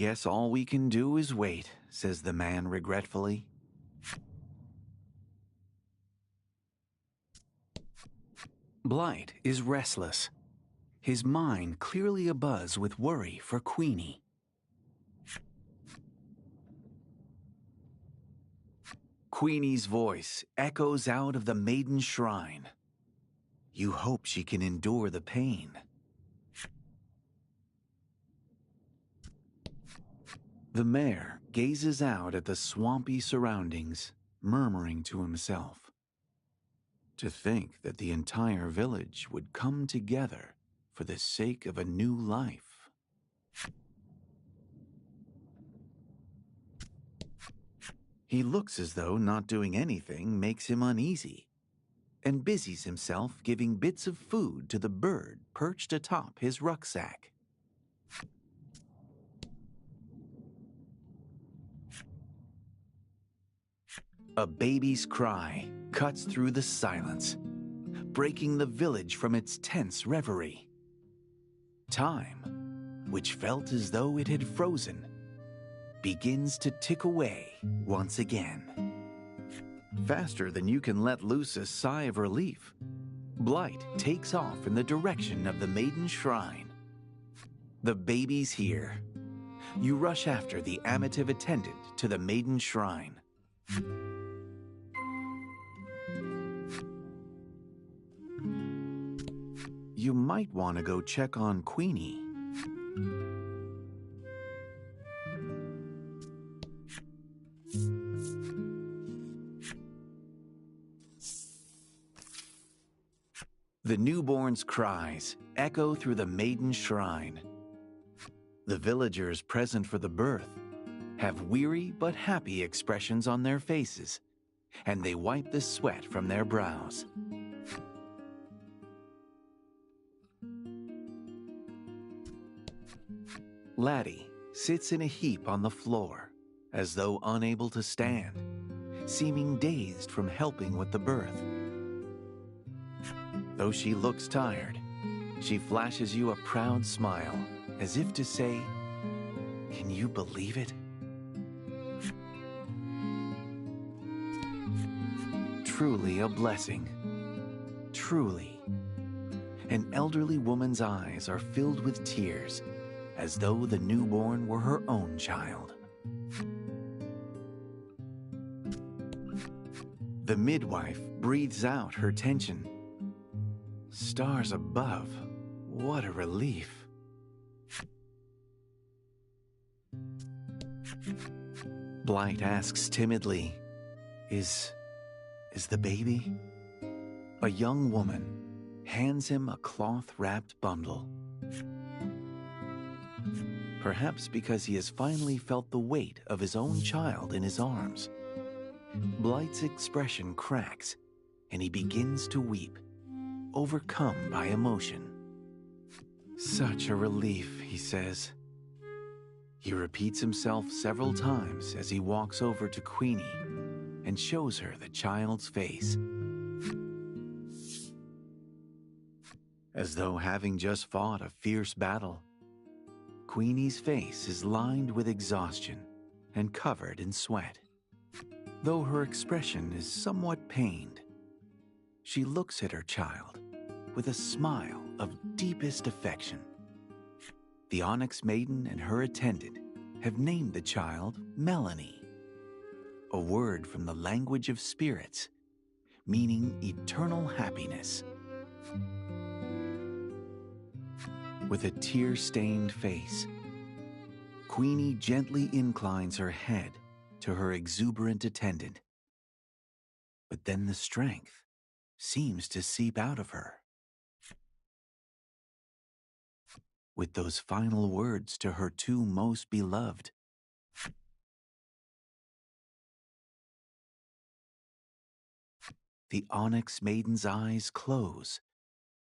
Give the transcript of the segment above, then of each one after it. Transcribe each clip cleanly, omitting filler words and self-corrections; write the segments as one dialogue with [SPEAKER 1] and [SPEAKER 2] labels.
[SPEAKER 1] Guess all we can do is wait, says the man regretfully. Blight is restless, his mind clearly abuzz with worry for Queenie. Queenie's voice echoes out of the Maiden shrine. You hope she can endure the pain. The mayor gazes out at the swampy surroundings, murmuring to himself. To think that the entire village would come together for the sake of a new life. He looks as though not doing anything makes him uneasy, and busies himself giving bits of food to the bird perched atop his rucksack. A baby's cry cuts through the silence, breaking the village from its tense reverie. Time, which felt as though it had frozen, begins to tick away once again. Faster than you can let loose a sigh of relief, Blight takes off in the direction of the Maiden shrine. The baby's here. You rush after the amative attendant to the Maiden shrine. You might want to go check on Queenie. The newborn's cries echo through the Maiden shrine. The villagers present for the birth have weary but happy expressions on their faces, and they wipe the sweat from their brows. Laddie sits in a heap on the floor, as though unable to stand, seeming dazed from helping with the birth. Though she looks tired, she flashes you a proud smile, as if to say, "Can you believe it?" Truly a blessing. Truly. An elderly woman's eyes are filled with tears, as though the newborn were her own child. The midwife breathes out her tension. Stars above, what a relief. Blight asks timidly, Is the baby? A young woman hands him a cloth-wrapped bundle. Perhaps because he has finally felt the weight of his own child in his arms. Blight's expression cracks, and he begins to weep, overcome by emotion. Such a relief, he says. He repeats himself several times as he walks over to Queenie and shows her the child's face. As though having just fought a fierce battle, Queenie's face is lined with exhaustion and covered in sweat. Though her expression is somewhat pained, she looks at her child with a smile of deepest affection. The Onyx Maiden and her attendant have named the child Melanie, a word from the language of spirits, meaning eternal happiness. With a tear-stained face, Queenie gently inclines her head to her exuberant attendant. But then the strength seems to seep out of her. With those final words to her two most beloved, the Onyx Maiden's eyes close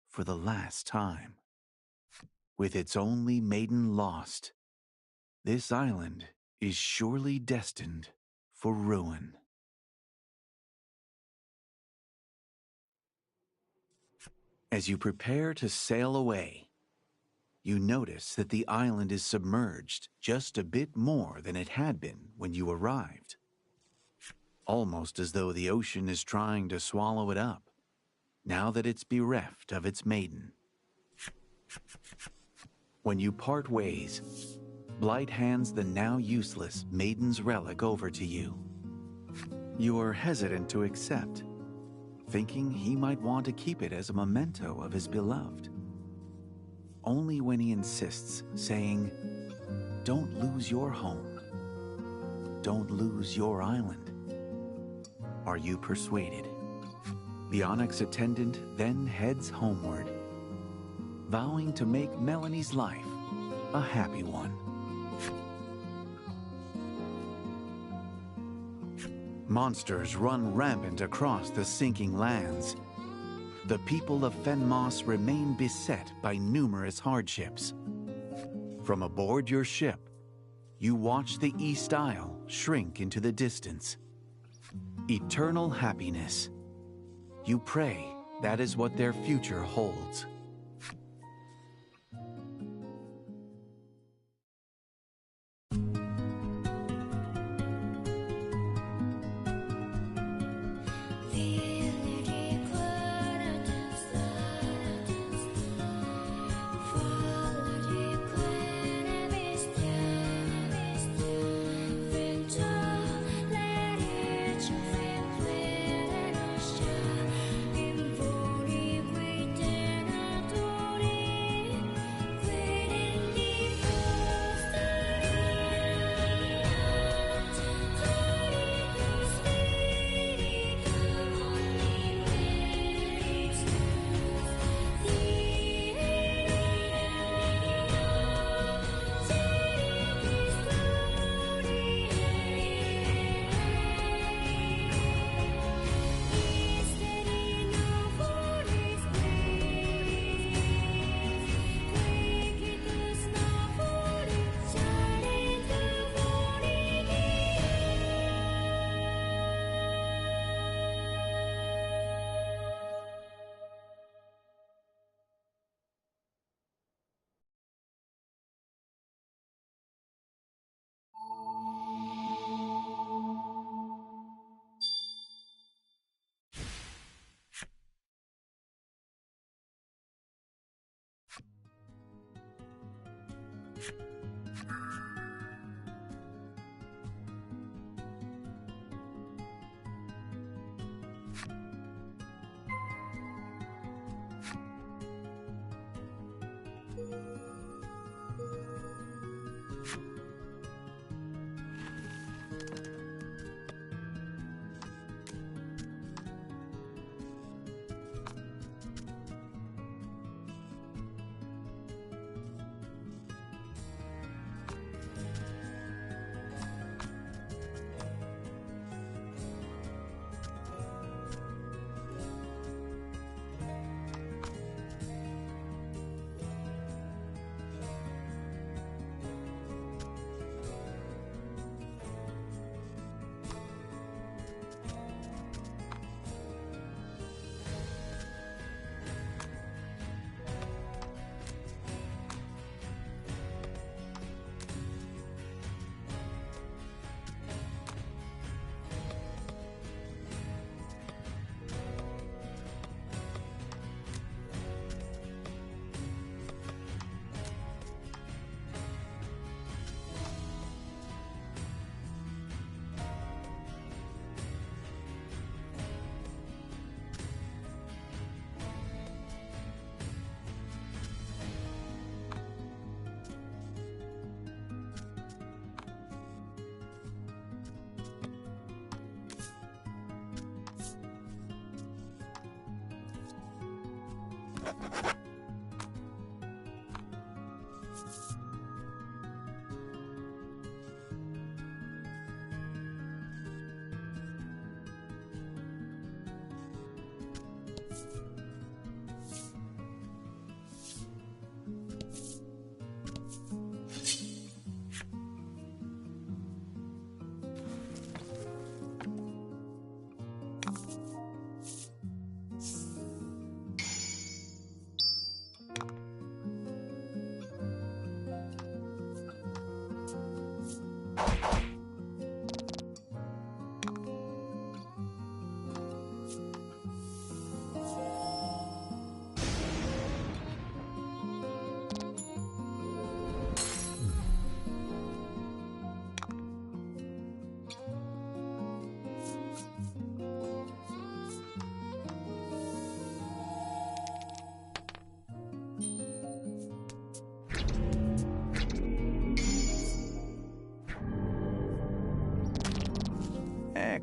[SPEAKER 1] for the last time. With its only maiden lost, this island is surely destined for ruin. As you prepare to sail away, you notice that the island is submerged just a bit more than it had been when you arrived. Almost as though the ocean is trying to swallow it up, now that it's bereft of its maiden. When you part ways, Blight hands the now useless maiden's relic over to you. You are hesitant to accept, thinking he might want to keep it as a memento of his beloved. Only when he insists, saying, "Don't lose your home. Don't lose your island," are you persuaded. The Onyx attendant then heads homeward, vowing to make Melanie's life a happy one. Monsters run rampant across the sinking lands. The people of Fenmoss remain beset by numerous hardships. From aboard your ship, you watch the East Isle shrink into the distance. Eternal happiness. You pray that is what their future holds.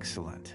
[SPEAKER 1] Excellent.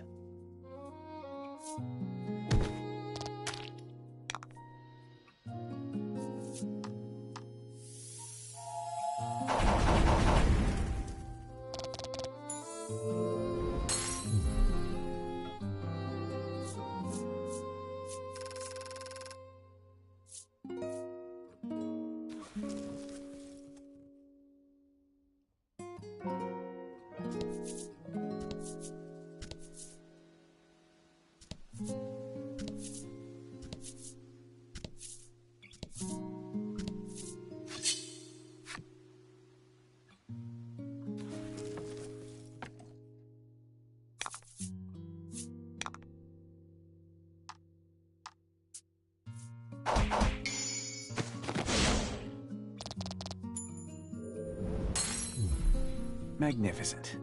[SPEAKER 1] Magnificent.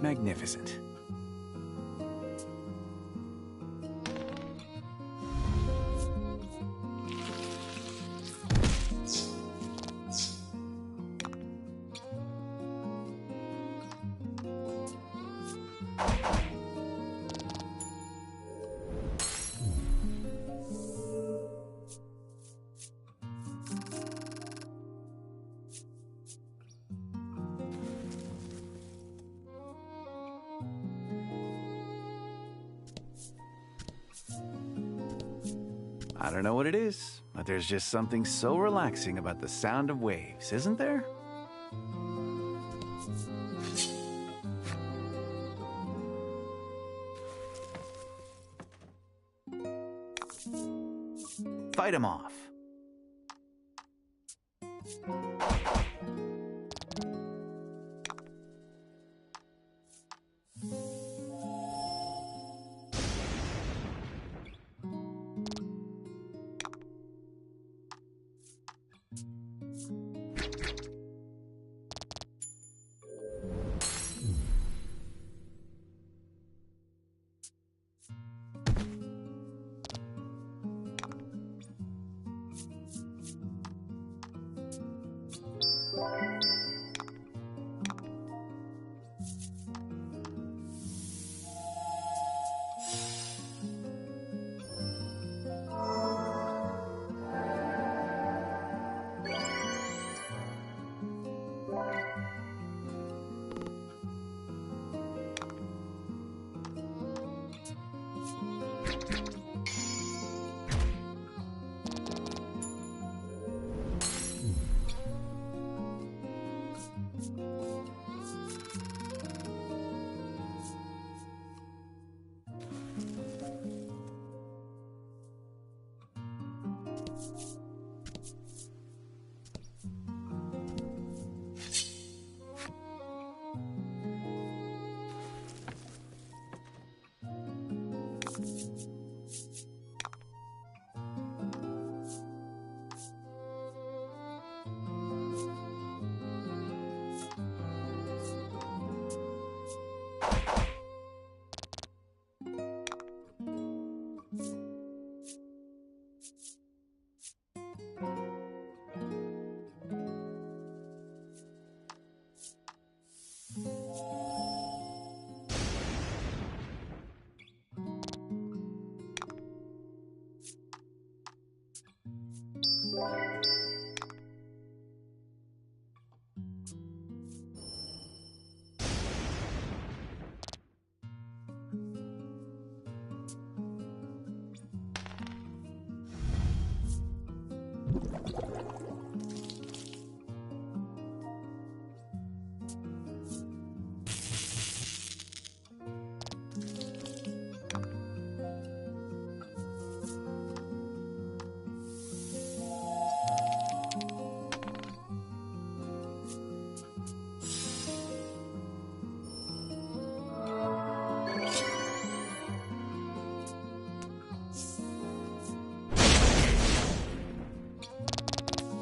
[SPEAKER 1] Magnificent. I don't know what it is, but there's just something so relaxing about the sound of waves, isn't there? Fight 'em off.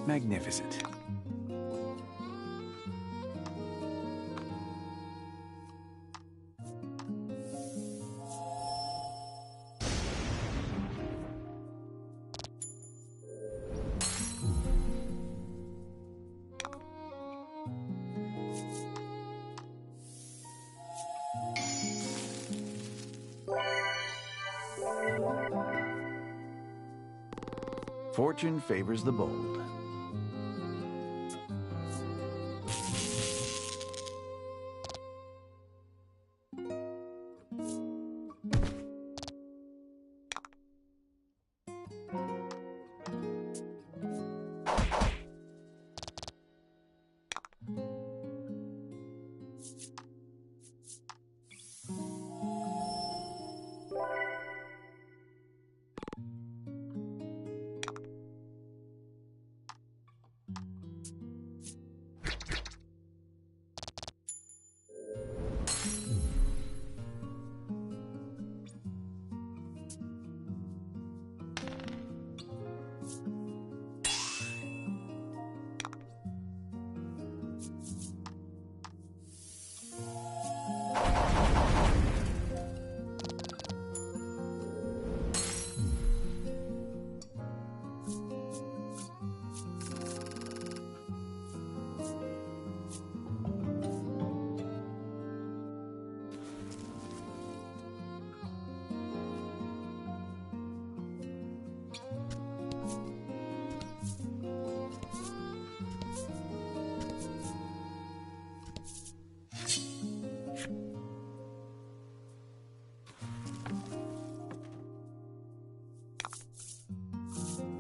[SPEAKER 1] Magnificent. Fortune favors the bold.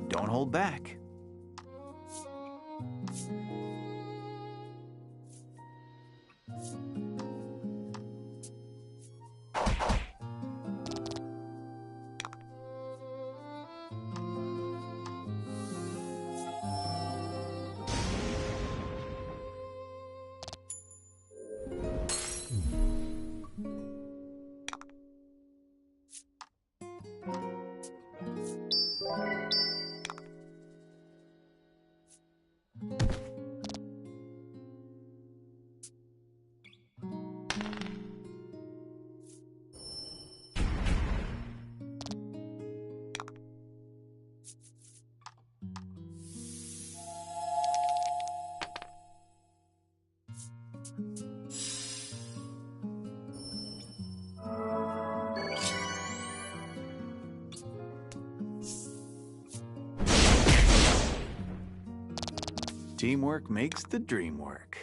[SPEAKER 1] Don't hold back. Teamwork makes the dream work.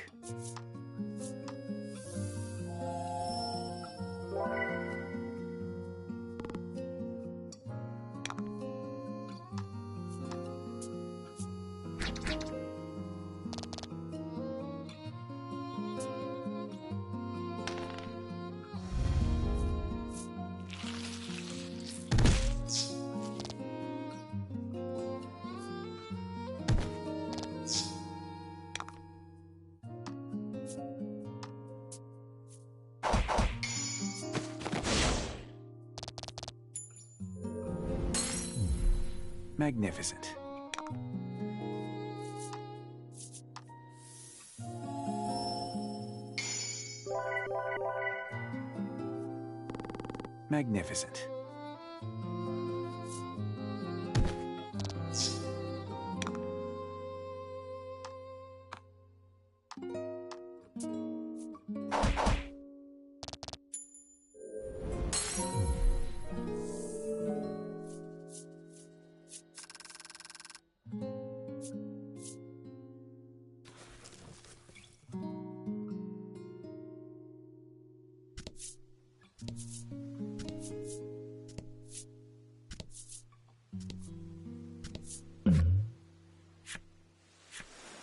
[SPEAKER 1] Magnificent. Magnificent.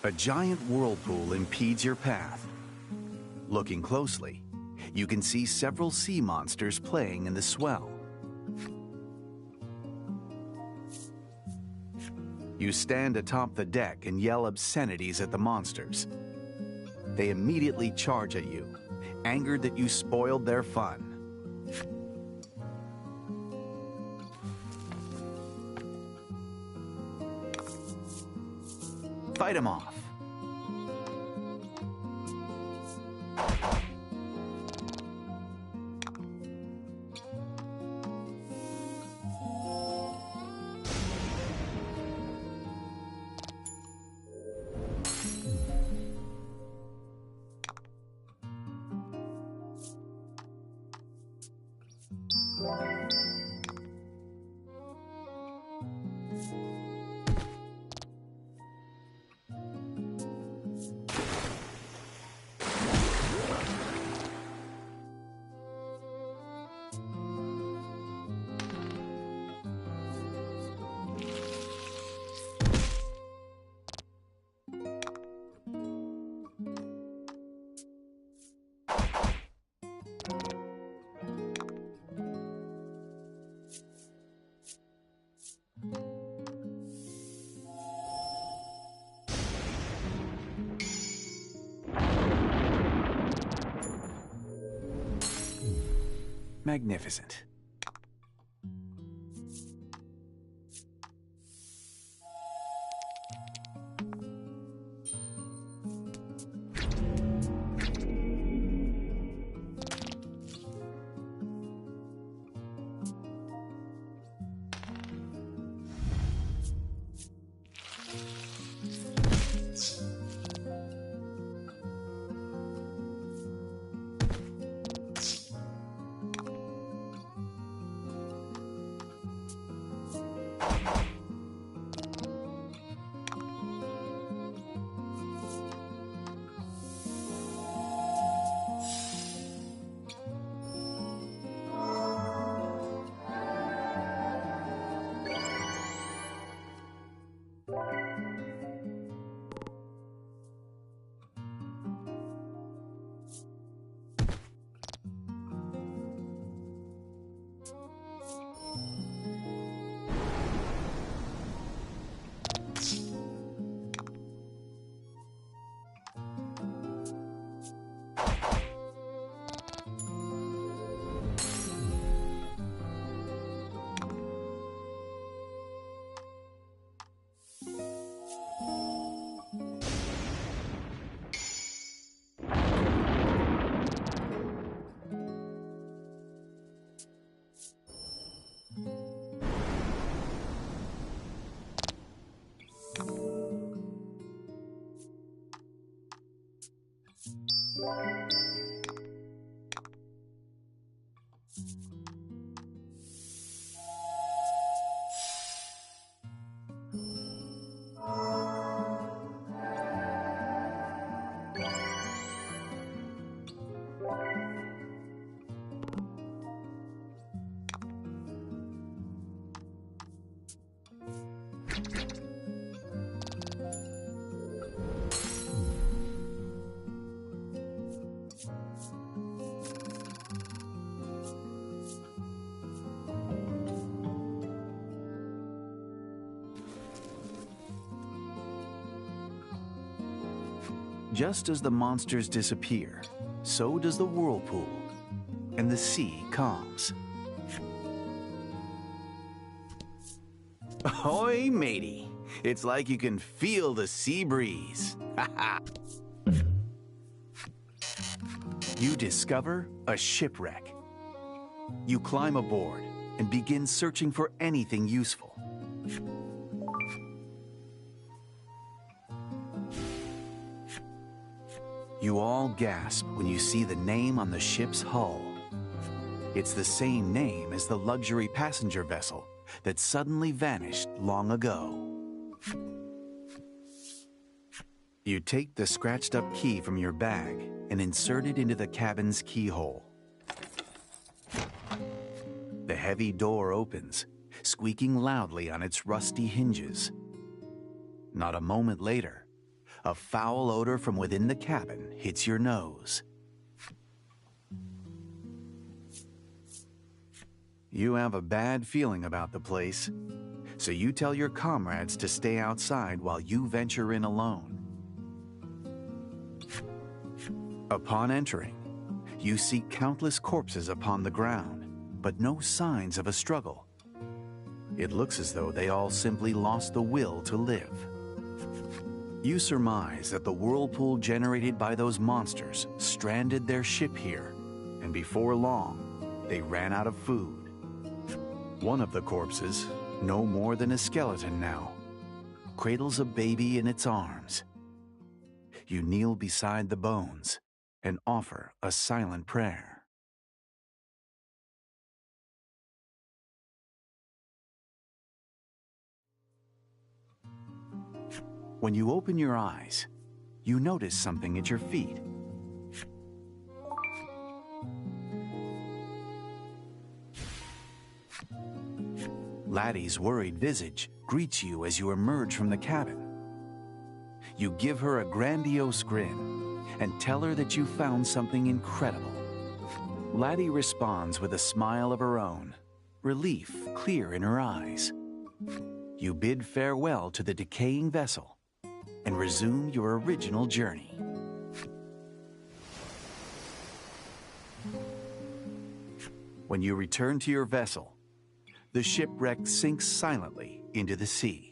[SPEAKER 1] A giant whirlpool impedes your path. Looking closely, you can see several sea monsters playing in the swell. You stand atop the deck and yell obscenities at the monsters. They immediately charge at you, angered that you spoiled their fun. Fight them off. magnificent. Just as the monsters disappear, so does the whirlpool, and the sea calms. Ahoy, matey! It's like you can feel the sea breeze. You discover a shipwreck. You climb aboard and begin searching for anything useful. You all gasp when you see the name on the ship's hull. It's the same name as the luxury passenger vessel that suddenly vanished long ago. You take the scratched-up key from your bag and insert it into the cabin's keyhole. The heavy door opens, squeaking loudly on its rusty hinges. Not a moment later, a foul odor from within the cabin hits your nose. You have a bad feeling about the place, so you tell your comrades to stay outside while you venture in alone. Upon entering, you see countless corpses upon the ground, but no signs of a struggle. It looks as though they all simply lost the will to live. You surmise that the whirlpool generated by those monsters stranded their ship here, and before long, they ran out of food. One of the corpses, no more than a skeleton now, cradles a baby in its arms. You kneel beside the bones and offer a silent prayer. When you open your eyes, you notice something at your feet. Laddie's worried visage greets you as you emerge from the cabin. You give her a grandiose grin and tell her that you found something incredible. Laddie responds with a smile of her own, relief clear in her eyes. You bid farewell to the decaying vessel and resume your original journey. When you return to your vessel, the shipwreck sinks silently into the sea.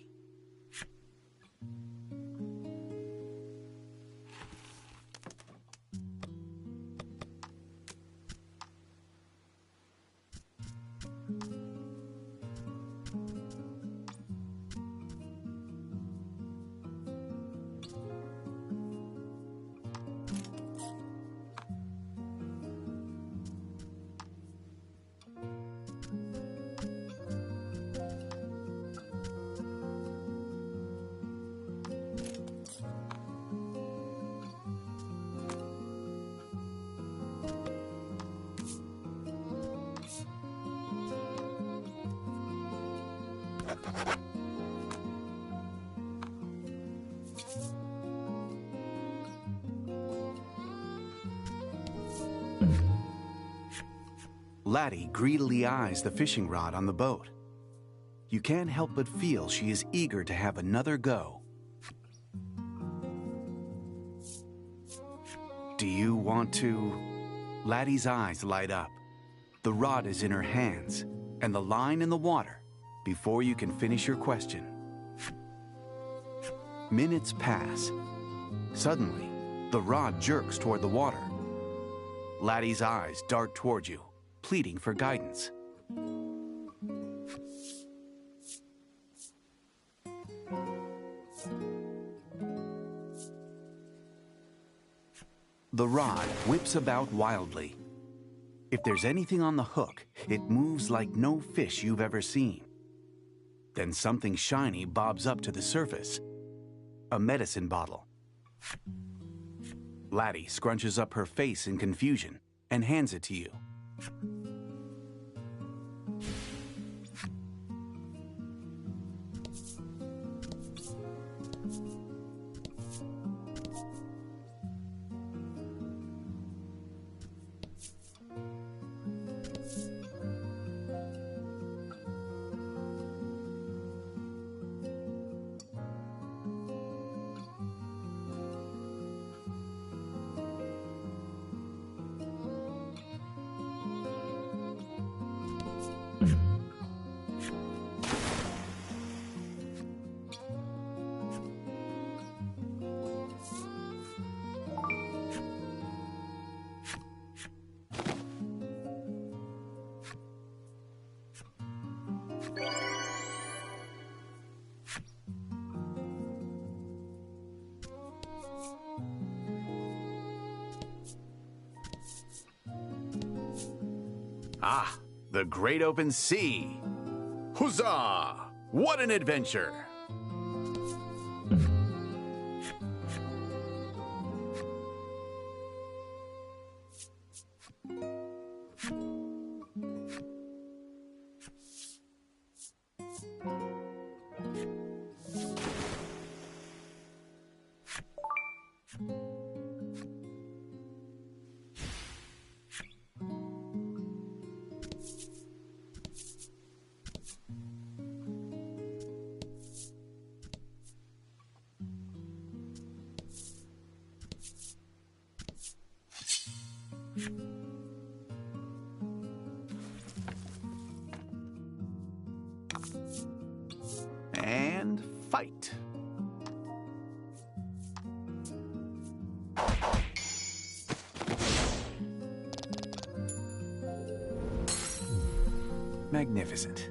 [SPEAKER 1] Laddie greedily eyes the fishing rod on the boat. You can't help but feel she is eager to have another go. Do you want to? Laddie's eyes light up. The rod is in her hands, and the line in the water before you can finish your question. Minutes pass. Suddenly, the rod jerks toward the water. Laddie's eyes dart toward you, pleading for guidance. The rod whips about wildly. If there's anything on the hook, it moves like no fish you've ever seen. Then something shiny bobs up to the surface. A medicine bottle. Laddie scrunches up her face in confusion and hands it to you. Ah, the great open sea! Huzzah! What an adventure! And fight. Magnificent.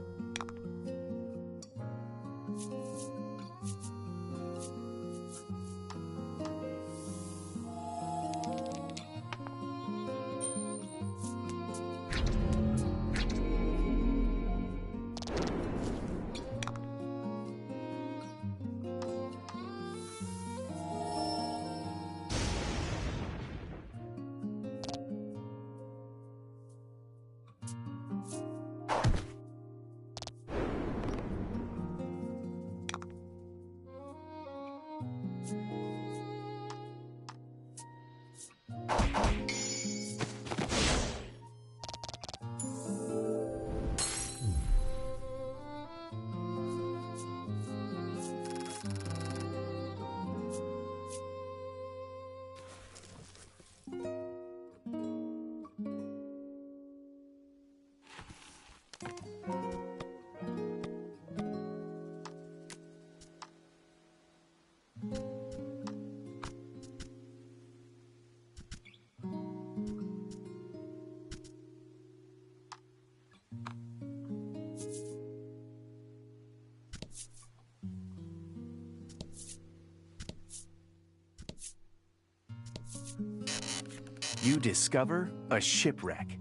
[SPEAKER 1] You discover a shipwreck.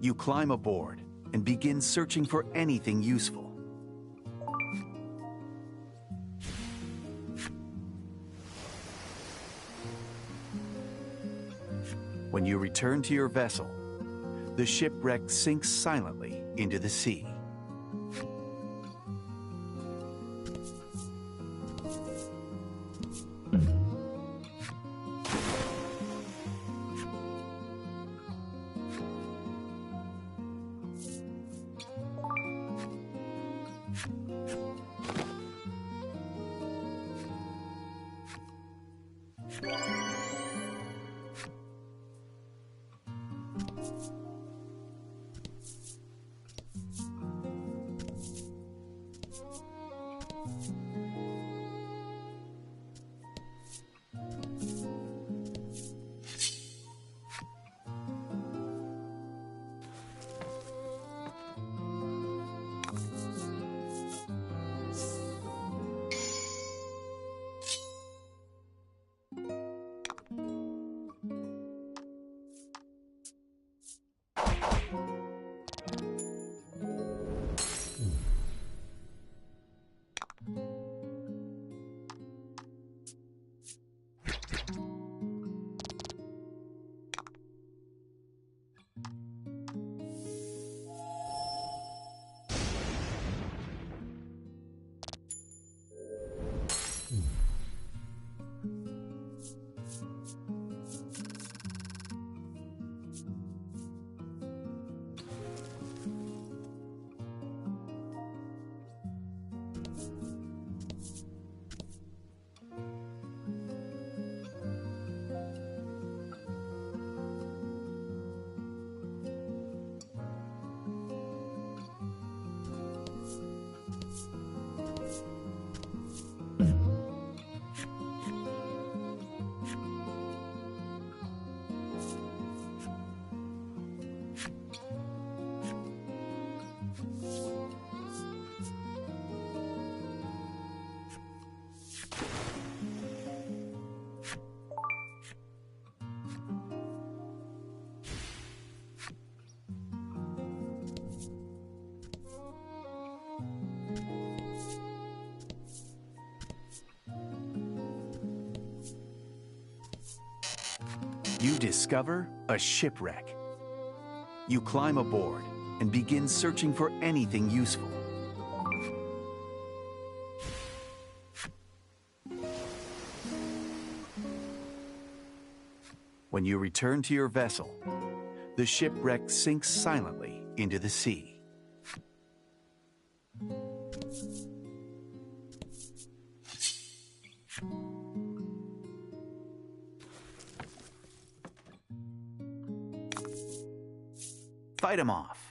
[SPEAKER 1] You climb aboard and begin searching for anything useful. When you return to your vessel, the shipwreck sinks silently into the sea. You discover a shipwreck. You climb aboard and begin searching for anything useful. When you return to your vessel, the shipwreck sinks silently into the sea. Fight him off.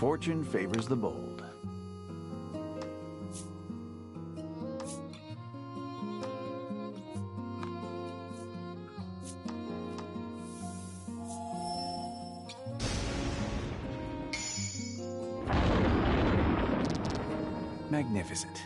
[SPEAKER 1] Fortune favors the bold. Magnificent.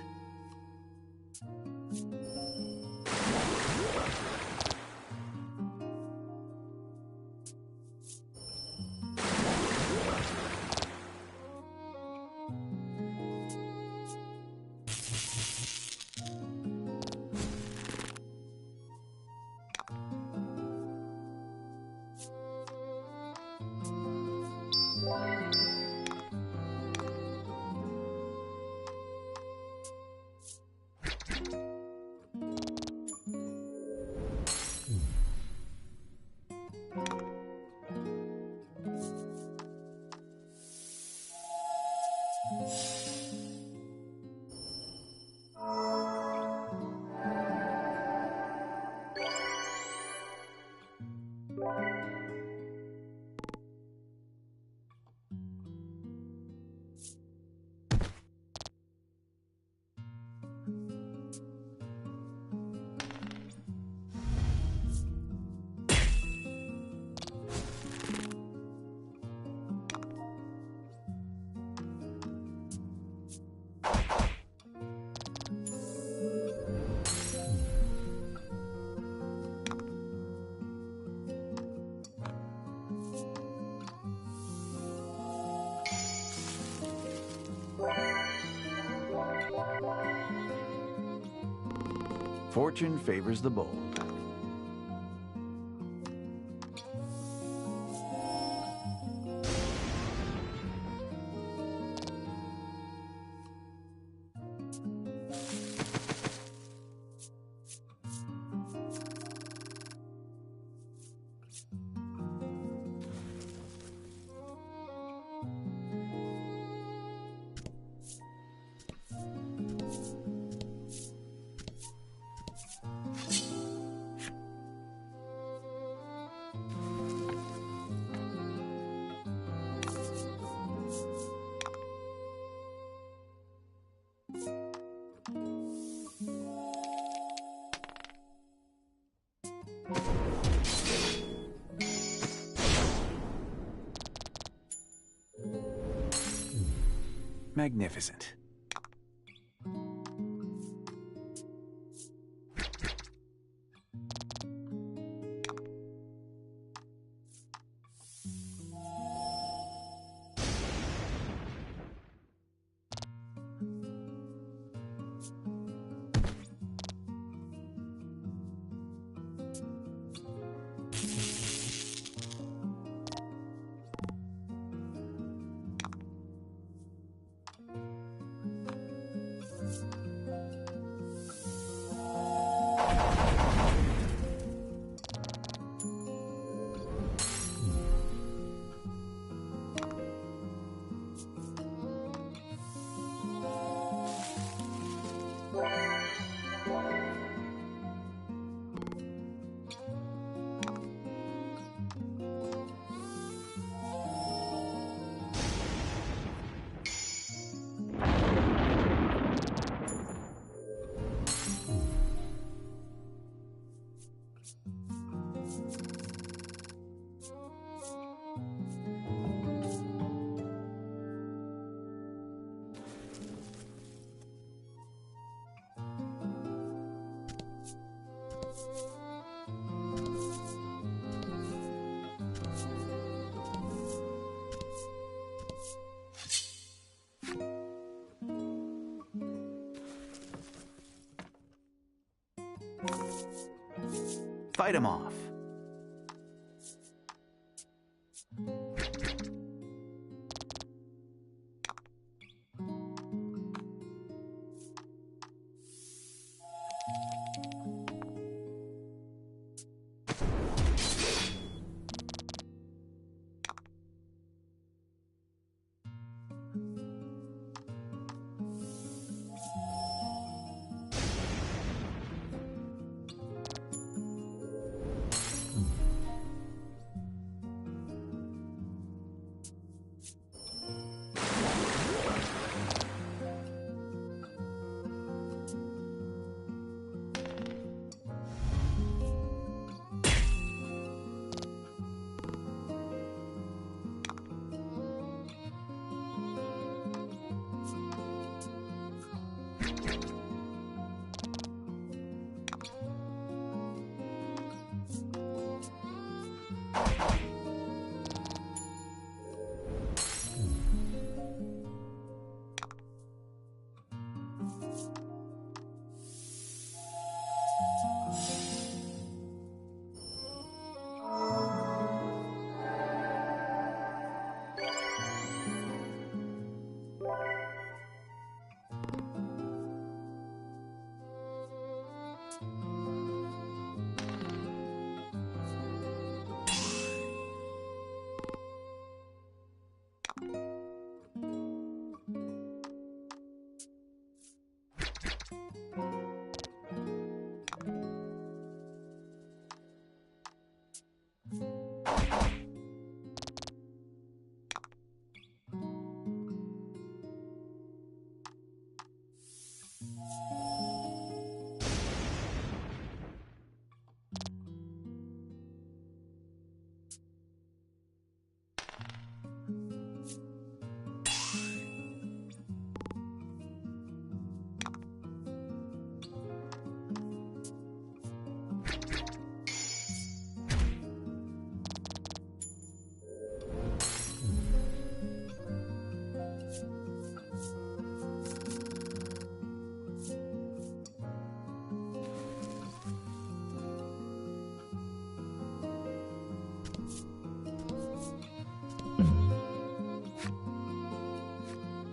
[SPEAKER 1] Fortune favors the bold. Magnificent. Fight him off.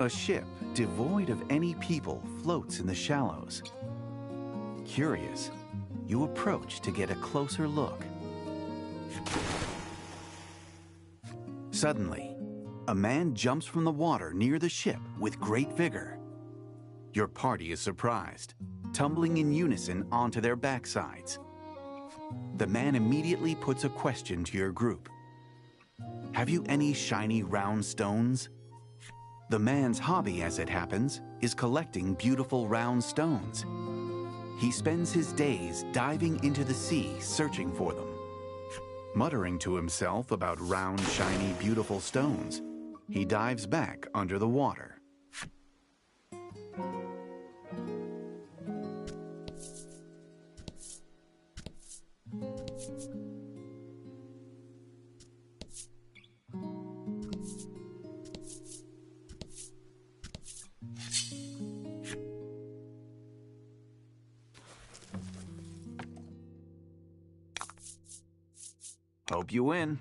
[SPEAKER 1] A ship devoid of any people floats in the shallows. Curious, you approach to get a closer look. Suddenly, a man jumps from the water near the ship with great vigor. Your party is surprised, tumbling in unison onto their backsides. The man immediately puts a question to your group. Have you any shiny round stones? The man's hobby, as it happens, is collecting beautiful round stones. He spends his days diving into the sea searching for them. Muttering to himself about round, shiny, beautiful stones, he dives back under the water. Hope you win.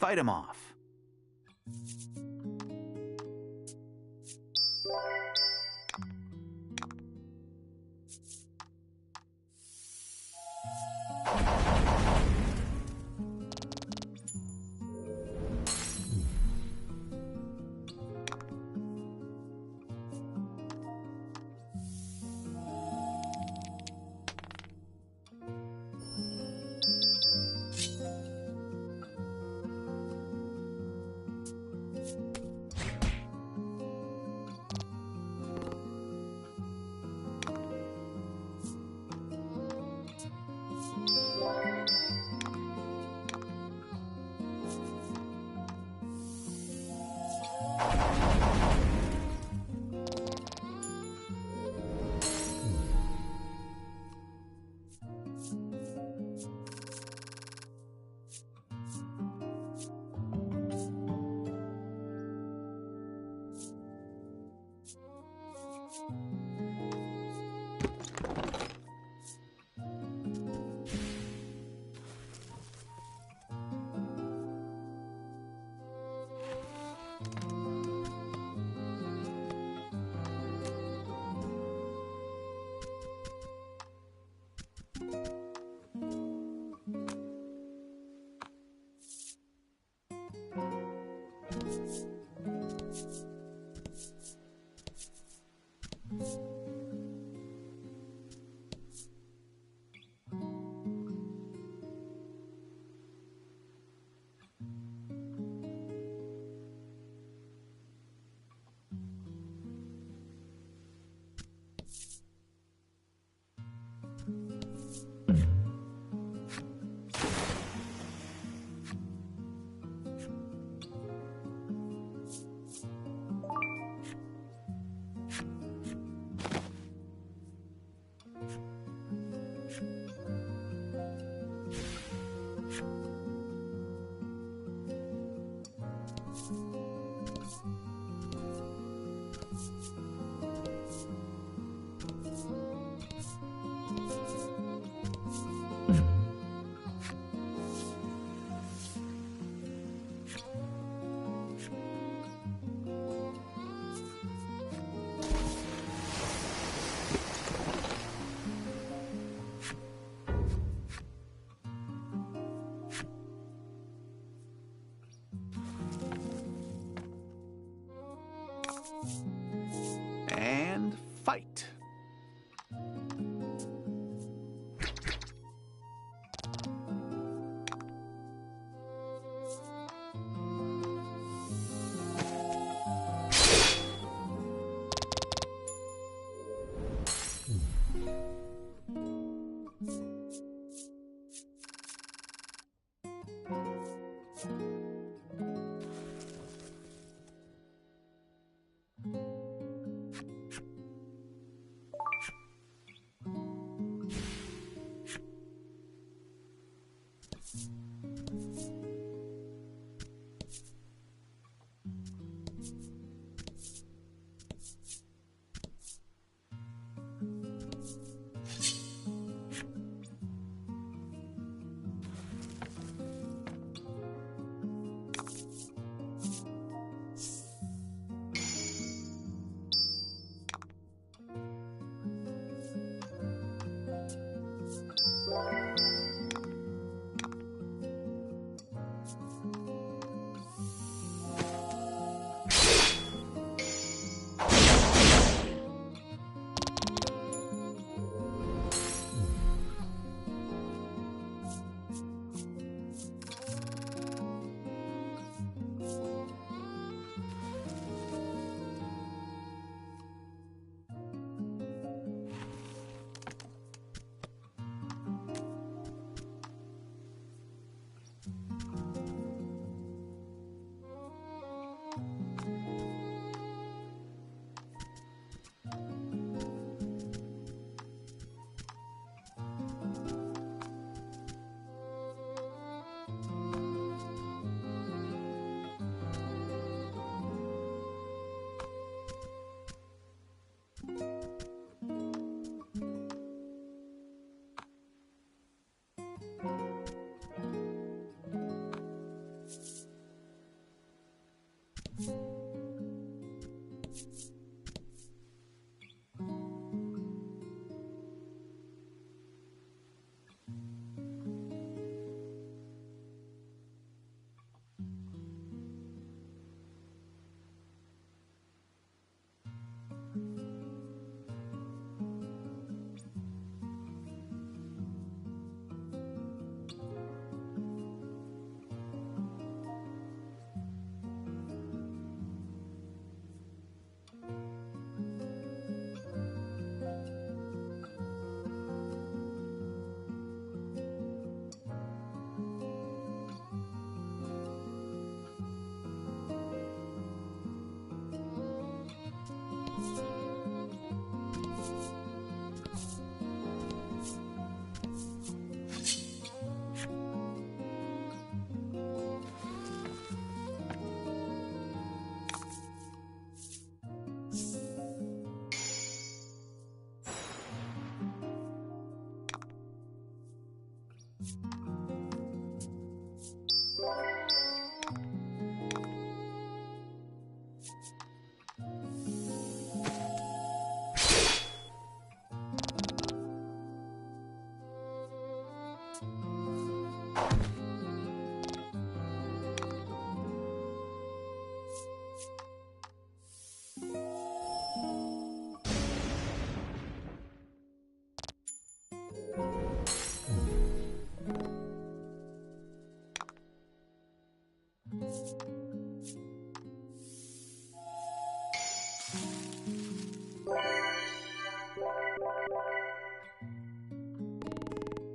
[SPEAKER 1] Fight him off. And fight.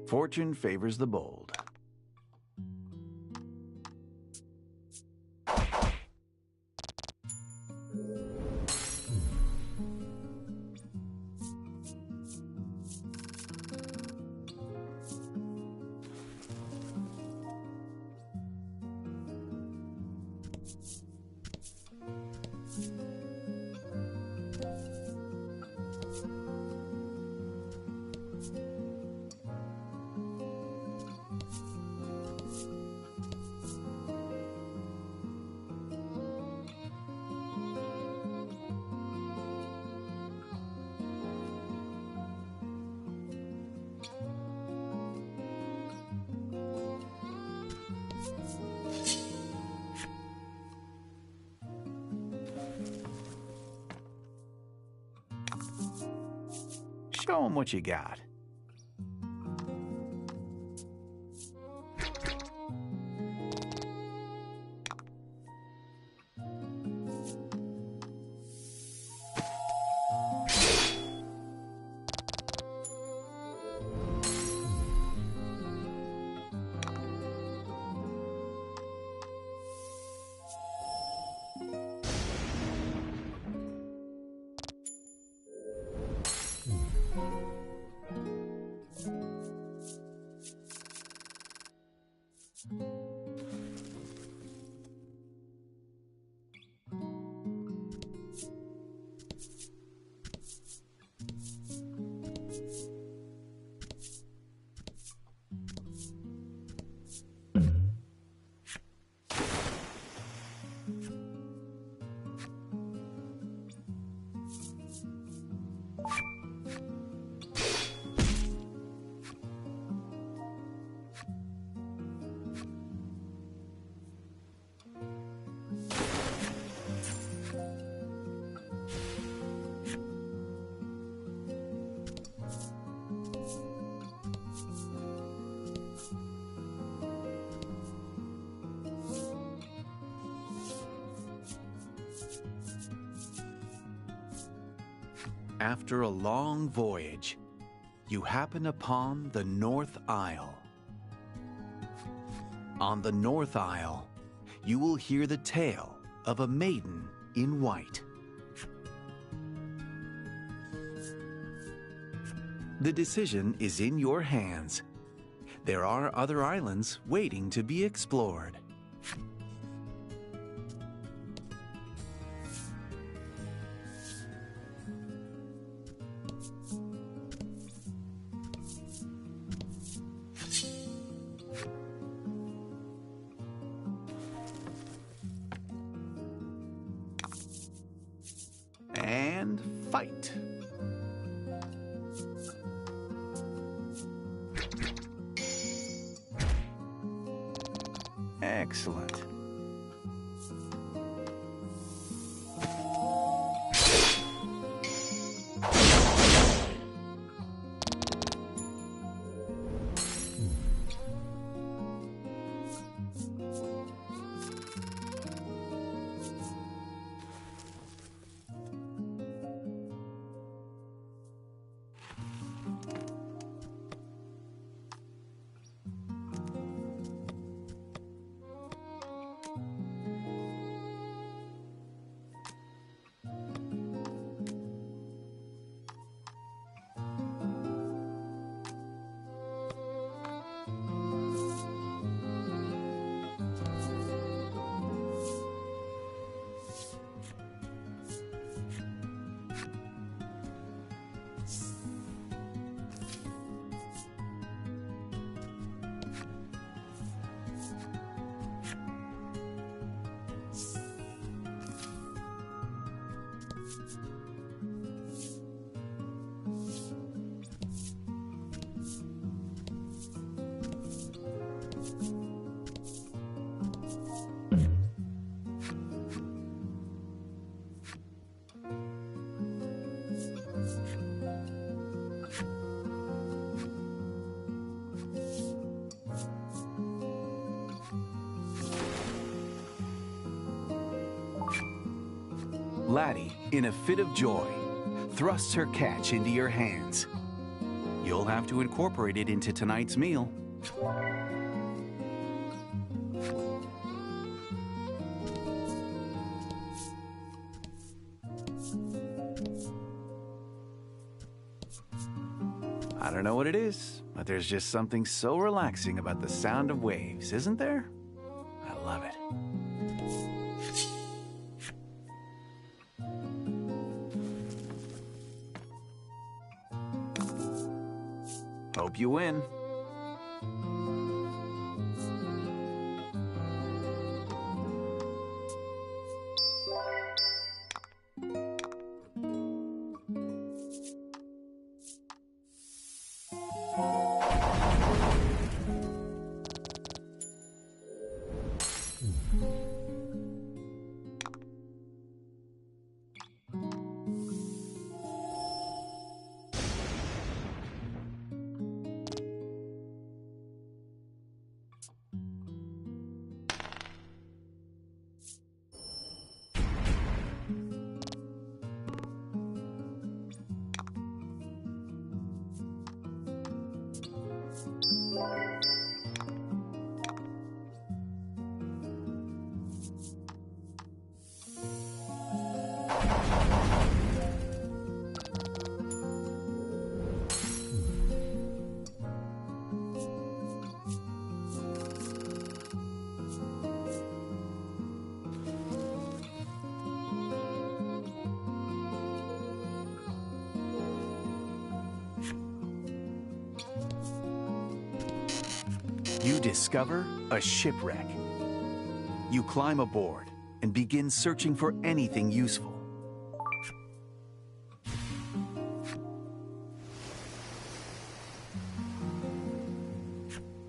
[SPEAKER 1] Fortune favors the bold. Go on what you got. After a long voyage, you happen upon the North Isle. On the North Isle, you will hear the tale of a maiden in white. The decision is in your hands. There are other islands waiting to be explored. And fight. Excellent. Laddie, in a fit of joy, thrusts her catch into your hands. You'll have to incorporate it into tonight's meal. I don't know what it is, but there's just something so relaxing about the sound of waves, isn't there? I love it. Hope you win. You discover a shipwreck. You climb aboard and begin searching for anything useful.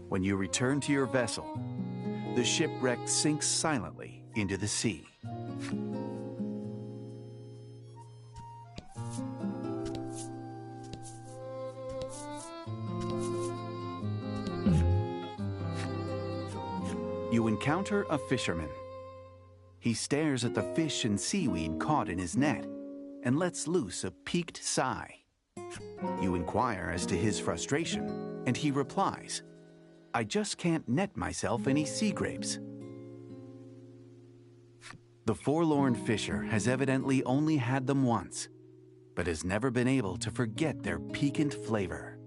[SPEAKER 1] When you return to your vessel, the shipwreck sinks silently into the sea. You encounter a fisherman. He stares at the fish and seaweed caught in his net and lets loose a peaked sigh. You inquire as to his frustration, and he replies, "I just can't net myself any sea grapes." The forlorn fisher has evidently only had them once, but has never been able to forget their piquant flavor.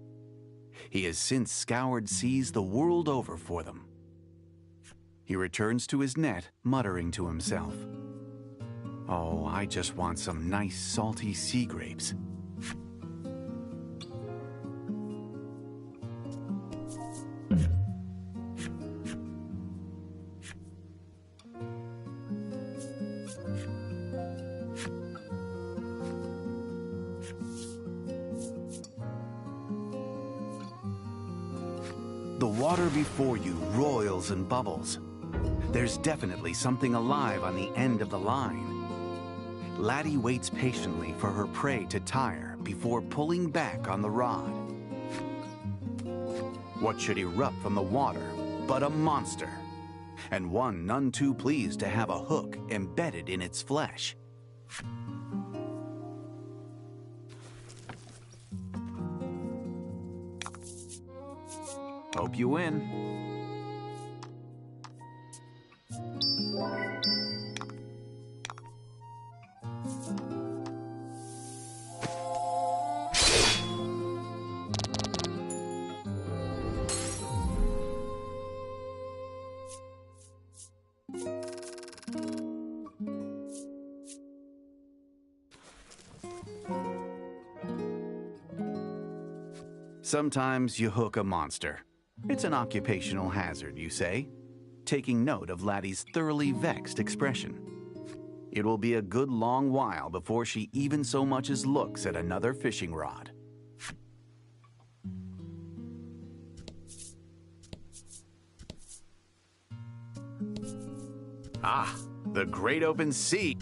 [SPEAKER 1] He has since scoured seas the world over for them. He returns to his net, muttering to himself, "Oh, I just want some nice salty sea grapes." The water before you roils and bubbles. There's definitely something alive on the end of the line. Laddie waits patiently for her prey to tire before pulling back on the rod. What should erupt from the water but a monster, and one none too pleased to have a hook embedded in its flesh. Hope you win. Sometimes you hook a monster. It's an occupational hazard, you say, taking note of Laddie's thoroughly vexed expression. It will be a good long while before she even so much as looks at another fishing rod. Ah, the great open sea!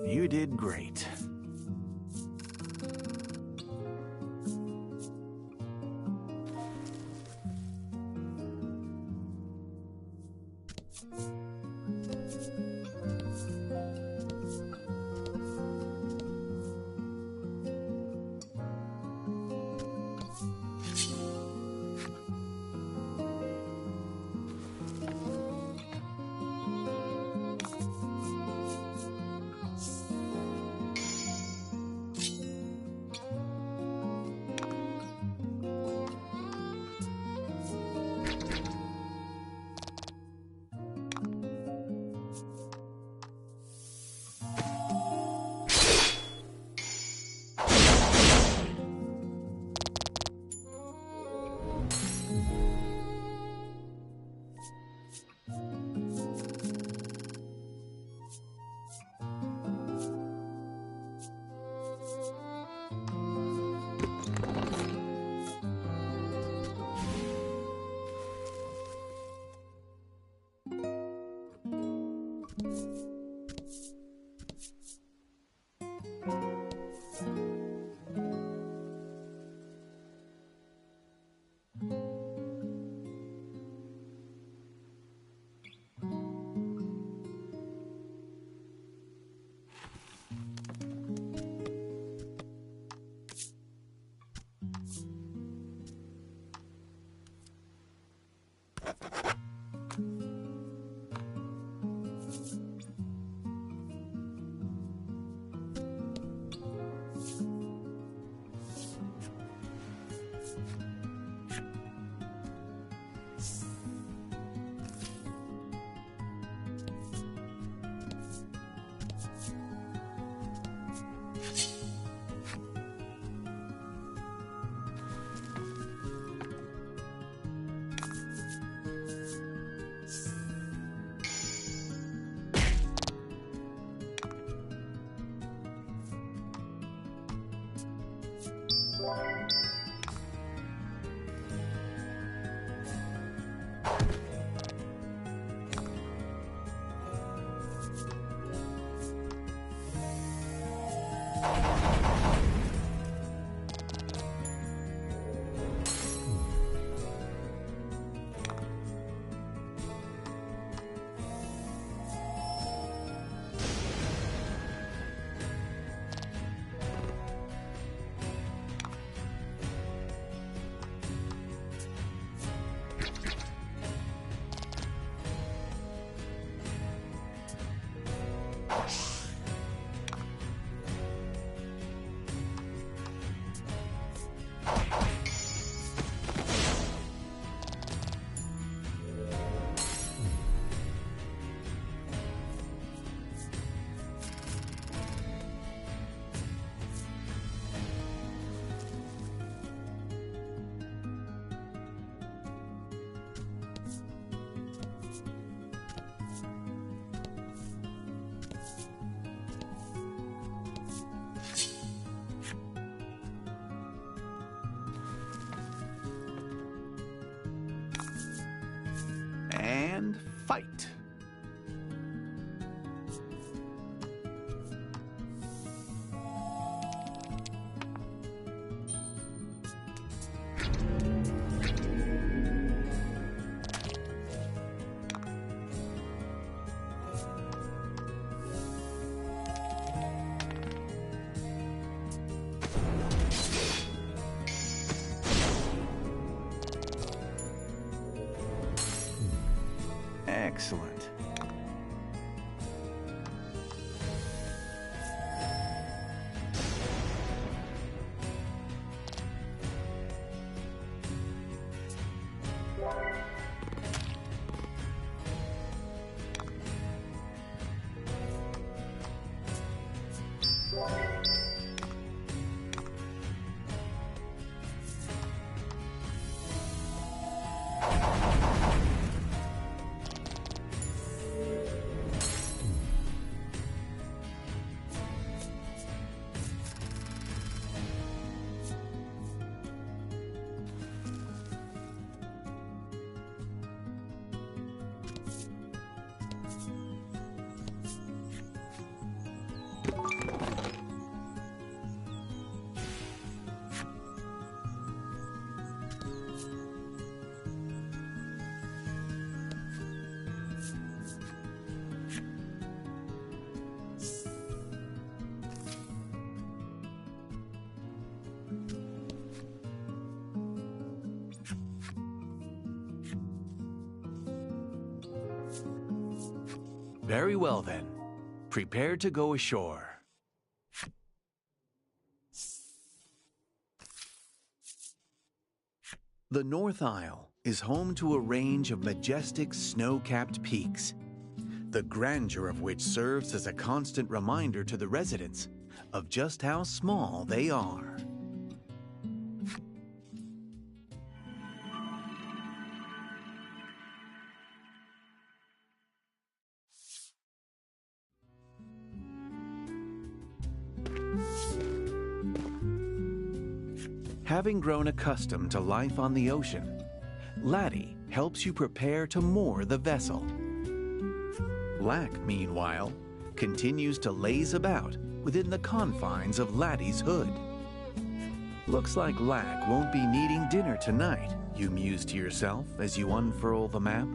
[SPEAKER 1] You did great. And fight. Excellent. Very well then. Prepare to go ashore. The North Isle is home to a range of majestic snow-capped peaks, the grandeur of which serves as a constant reminder to the residents of just how small they are. Having grown accustomed to life on the ocean, Laddie helps you prepare to moor the vessel. Lack, meanwhile, continues to laze about within the confines of Laddie's hood. Looks like Lack won't be needing dinner tonight, you muse to yourself as you unfurl the map.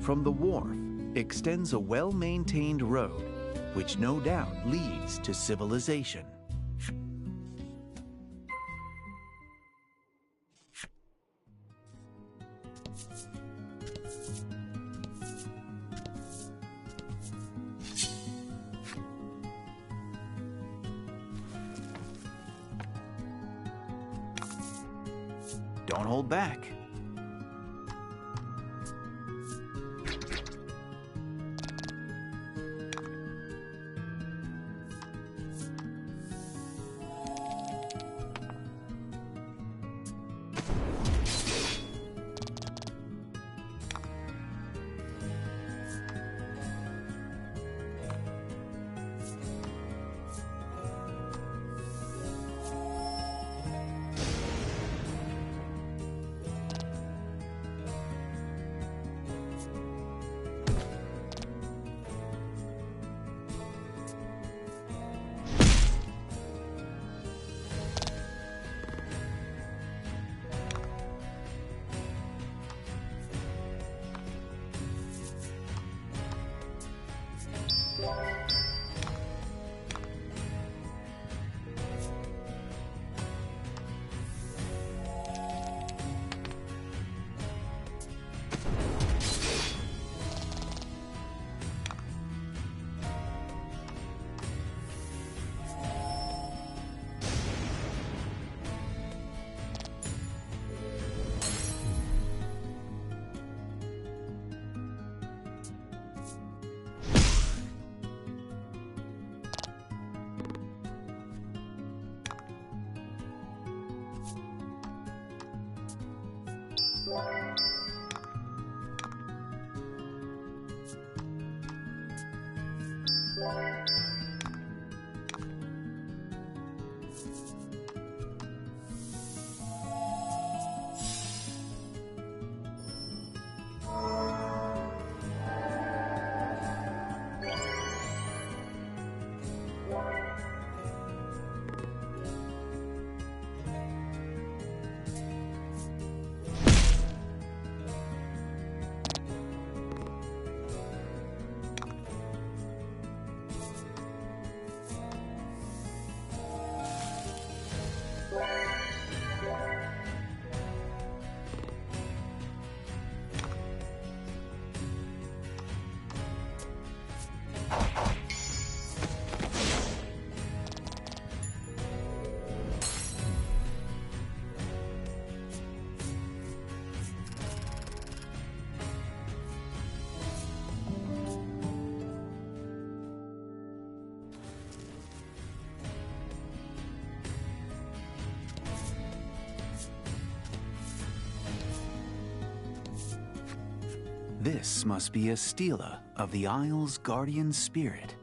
[SPEAKER 1] From the wharf extends a well-maintained road, which no doubt leads to civilization. Don't hold back. This must be a stela of the Isle's guardian spirit.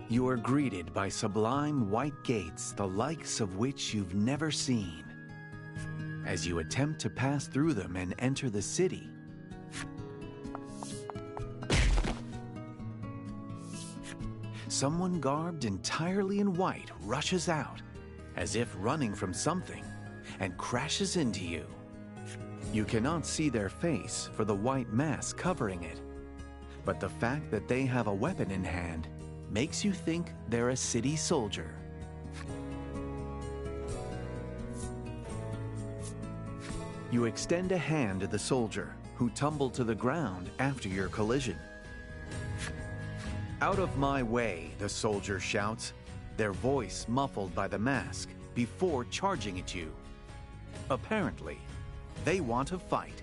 [SPEAKER 1] You are greeted by sublime white gates, the likes of which you've never seen. As you attempt to pass through them and enter the city, someone garbed entirely in white rushes out, as if running from something, and crashes into you. You cannot see their face for the white mask covering it, but the fact that they have a weapon in hand makes you think they're a city soldier. You extend a hand to the soldier, who tumbled to the ground after your collision. "Out of my way," the soldier shouts, their voice muffled by the mask, before charging at you. Apparently, they want to fight.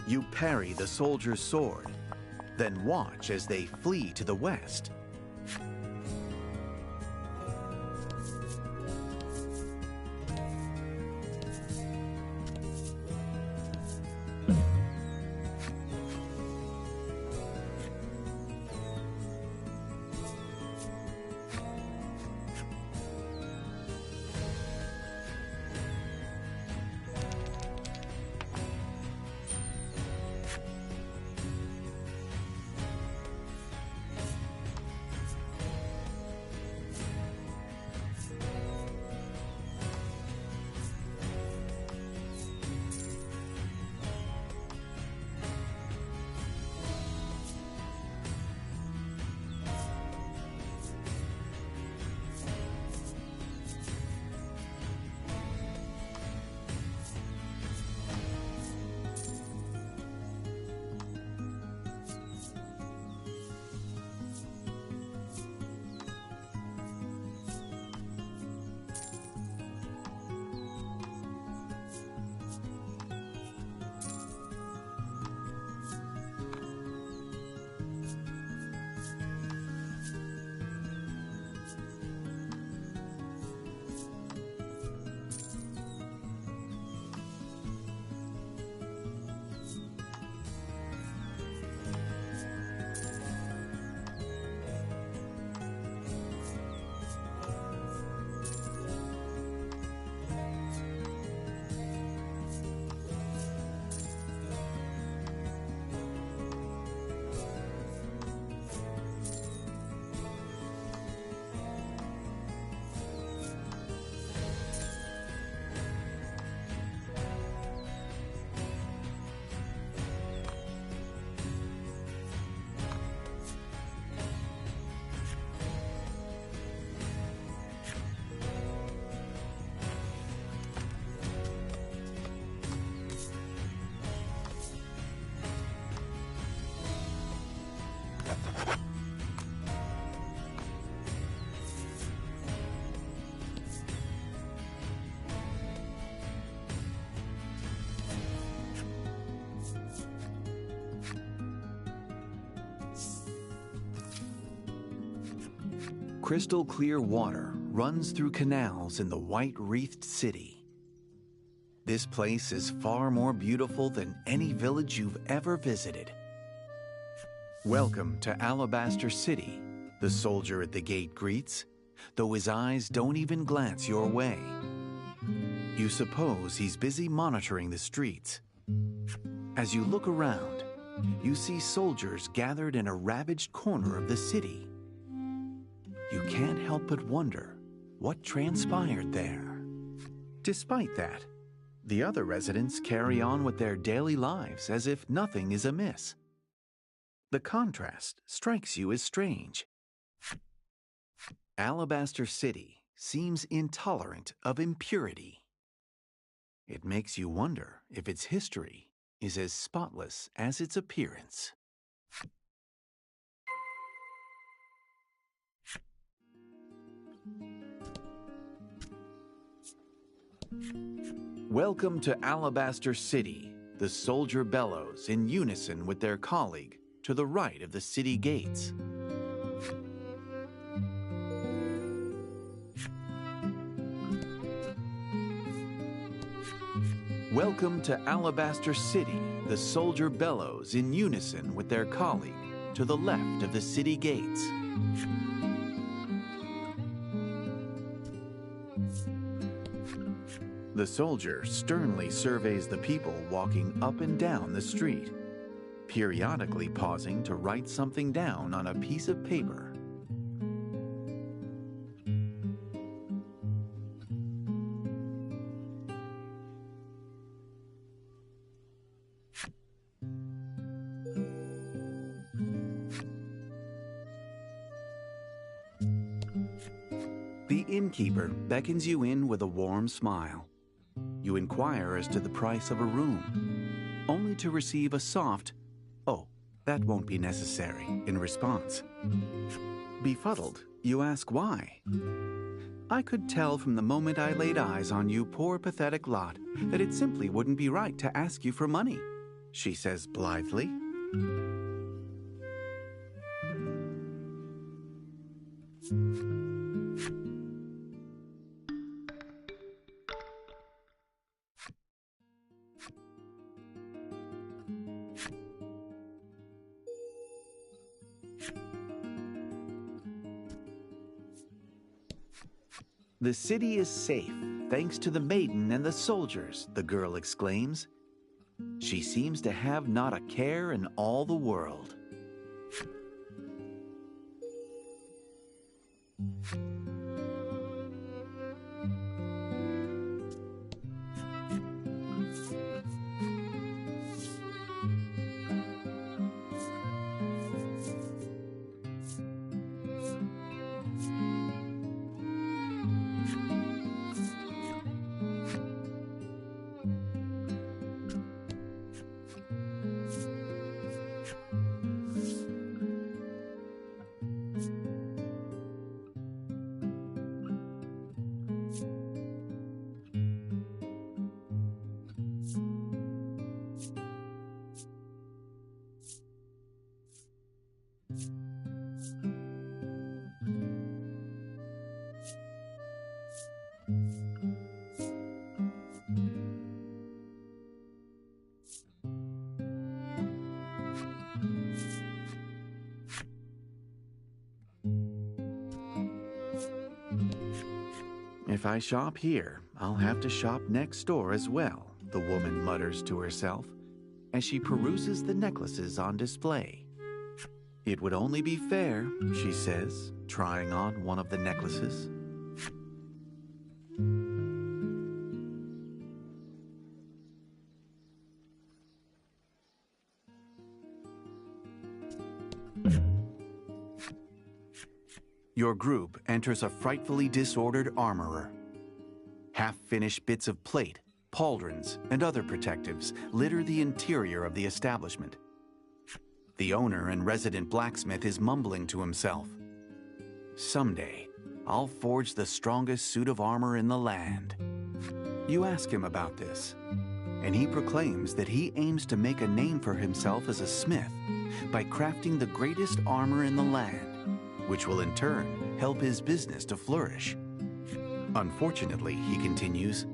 [SPEAKER 1] You parry the soldier's sword, then watch as they flee to the west. Crystal clear water runs through canals in the white-wreathed city. This place is far more beautiful than any village you've ever visited. Welcome to Alabaster City, the soldier at the gate greets, though his eyes don't even glance your way. You suppose he's busy monitoring the streets. As you look around, you see soldiers gathered in a ravaged corner of the city. You can't help but wonder what transpired there. Despite that, the other residents carry on with their daily lives as if nothing is amiss. The contrast strikes you as strange. Alabaster City seems intolerant of impurity. It makes you wonder if its history is as spotless as its appearance. Welcome to Alabaster City, the soldier bellows in unison with their colleague to the right of the city gates. Welcome to Alabaster City, the soldier bellows in unison with their colleague to the left of the city gates. The soldier sternly surveys the people walking up and down the street, periodically pausing to write something down on a piece of paper. The innkeeper beckons you in with a warm smile. You inquire as to the price of a room, only to receive a soft, "Oh, that won't be necessary," in response. Befuddled, you ask why. "I could tell from the moment I laid eyes on you poor pathetic lot that it simply wouldn't be right to ask you for money. she says blithely. The city is safe, thanks to the Maiden and the soldiers, the girl exclaims. She seems to have not a care in all the world. If I shop here, I'll have to shop next door as well, the woman mutters to herself as she peruses the necklaces on display. It would only be fair, she says, trying on one of the necklaces. Your group enters a frightfully disordered armorer. Half-finished bits of plate, pauldrons, and other protectives litter the interior of the establishment. The owner and resident blacksmith is mumbling to himself. Someday, I'll forge the strongest suit of armor in the land. You ask him about this, and he proclaims that he aims to make a name for himself as a smith by crafting the greatest armor in the land, which will in turn help his business to flourish. Unfortunately, he continues,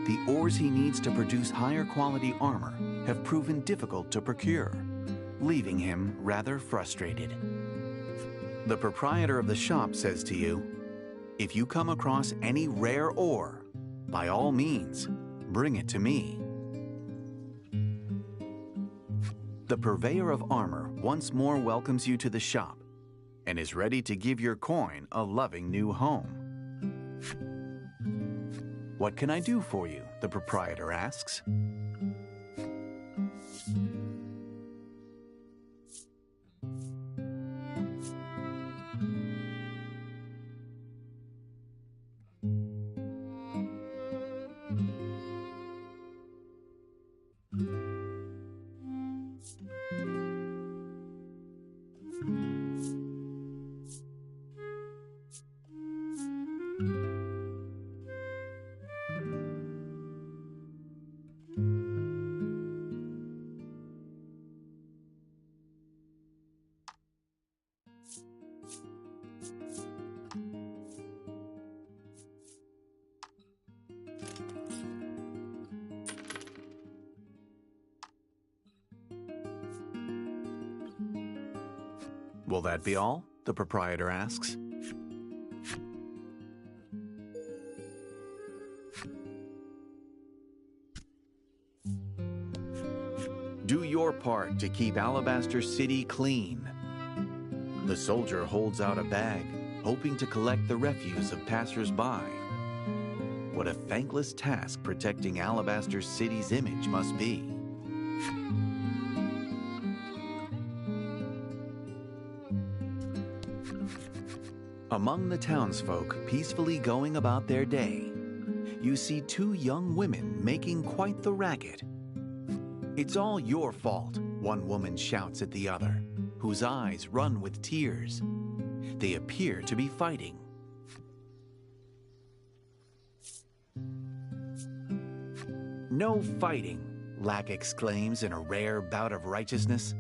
[SPEAKER 1] the ores he needs to produce higher quality armor have proven difficult to procure, leaving him rather frustrated. The proprietor of the shop says to you, if you come across any rare ore, by all means, bring it to me. The purveyor of armor once more welcomes you to the shop and is ready to give your coin a loving new home. What can I do for you? The proprietor asks. Will that be all? The proprietor asks. Do your part to keep Alabaster City clean. The soldier holds out a bag, hoping to collect the refuse of passers-by. What a thankless task protecting Alabaster City's image must be. Among the townsfolk peacefully going about their day, you see two young women making quite the racket. It's all your fault, one woman shouts at the other, whose eyes run with tears. They appear to be fighting. No fighting. Lack exclaims in a rare bout of righteousness.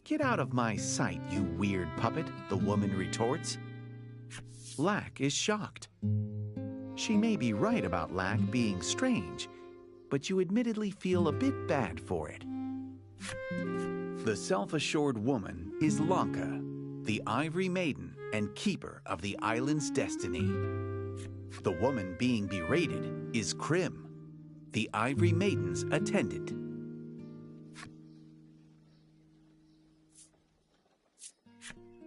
[SPEAKER 1] Get out of my sight, you weird puppet, the woman retorts. Lack is shocked. She may be right about Lack being strange, but you admittedly feel a bit bad for it. The self-assured woman is Lanka, the Ivory Maiden and keeper of the island's destiny. The woman being berated is Krim, the Ivory Maiden's attendant.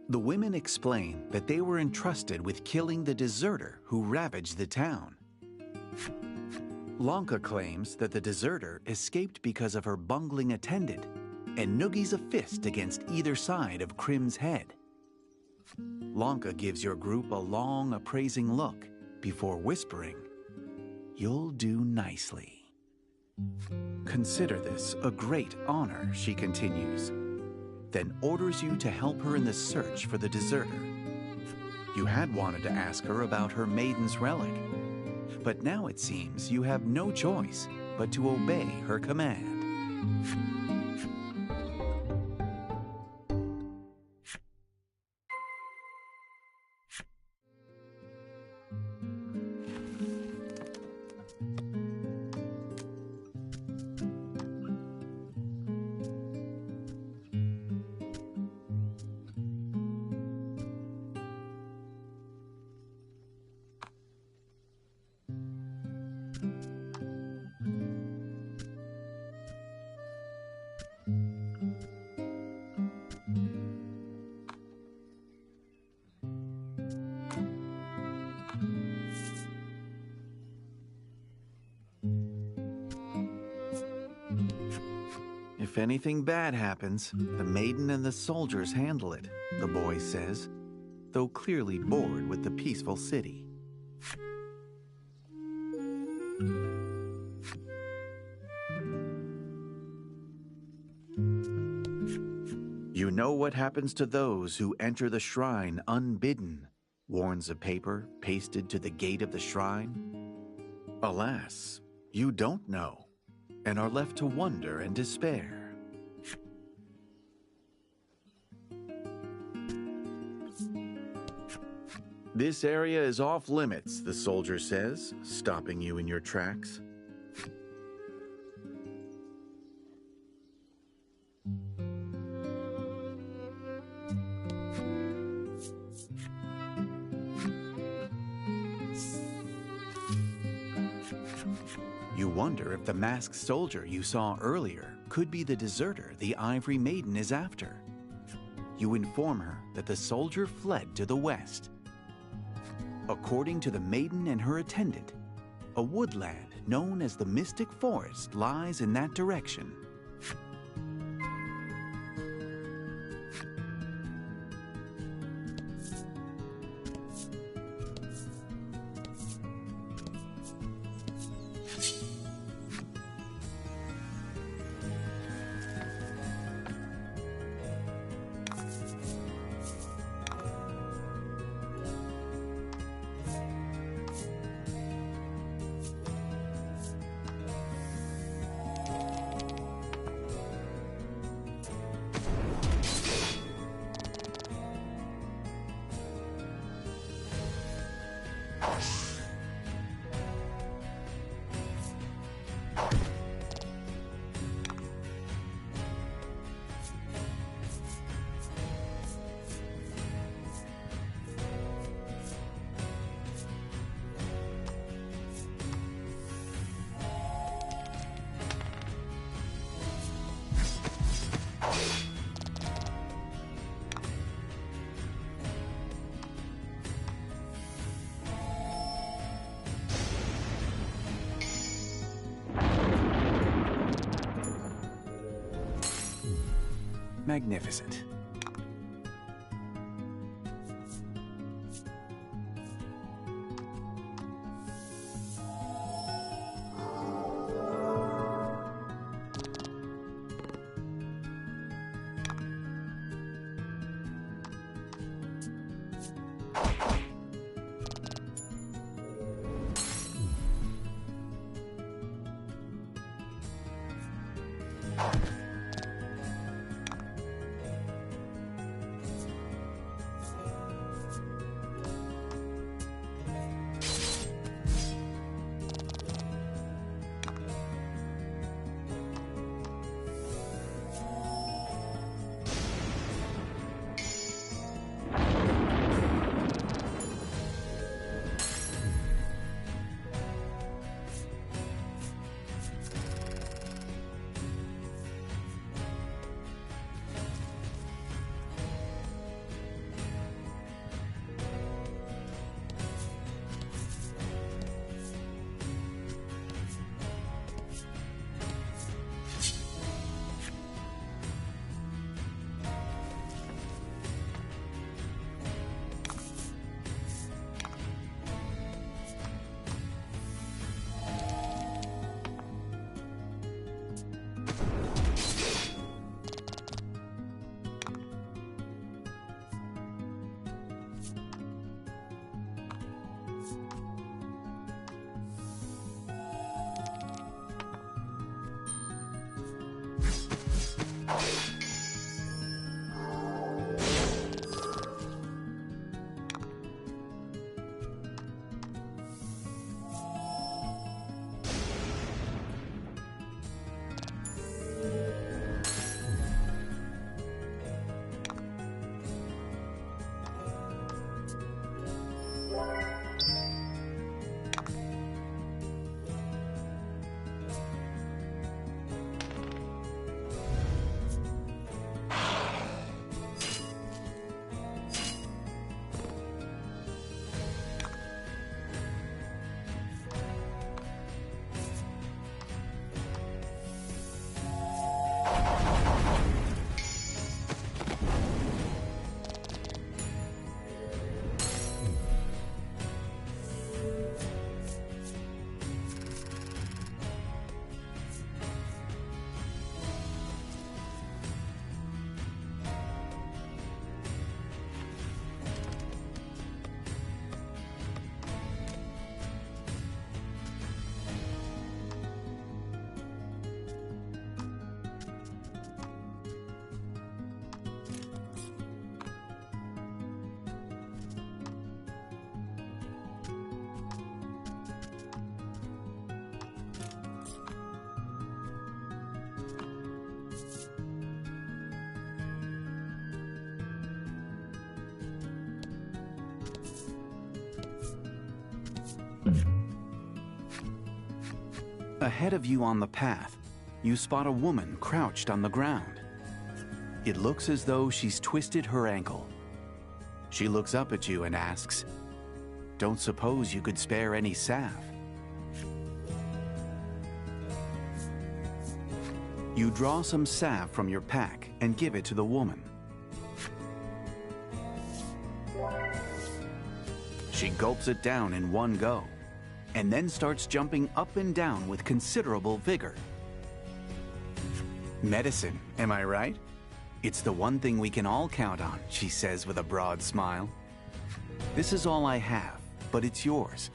[SPEAKER 1] The women explain that they were entrusted with killing the deserter who ravaged the town. Lanka claims that the deserter escaped because of her bungling attendant and noogies a fist against either side of Krim's head. Lanka gives your group a long, appraising look before whispering, "You'll do nicely." Consider this a great honor, she continues, then orders you to help her in the search for the deserter. You had wanted to ask her about her maiden's relic, but now it seems you have no choice but to obey her command. If anything bad happens, the maiden and the soldiers handle it, the boy says, though clearly bored with the peaceful city. You know what happens to those who enter the shrine unbidden, warns a paper pasted to the gate of the shrine. Alas, you don't know, and are left to wonder and despair. This area is off limits, the soldier says, stopping you in your tracks. You wonder if the masked soldier you saw earlier could be the deserter the Ivory Maiden is after. You inform her that the soldier fled to the west. According to the maiden and her attendant, a woodland known as the Mystic Forest lies in that direction. Magnificent. Ahead of you on the path, you spot a woman crouched on the ground. It looks as though she's twisted her ankle. She looks up at you and asks, "Don't suppose you could spare any salve?" You draw some salve from your pack and give it to the woman. She gulps it down in one go, and then starts jumping up and down with considerable vigor. "Medicine, am I right? It's the one thing we can all count on," she says with a broad smile. "This is all I have, but it's yours."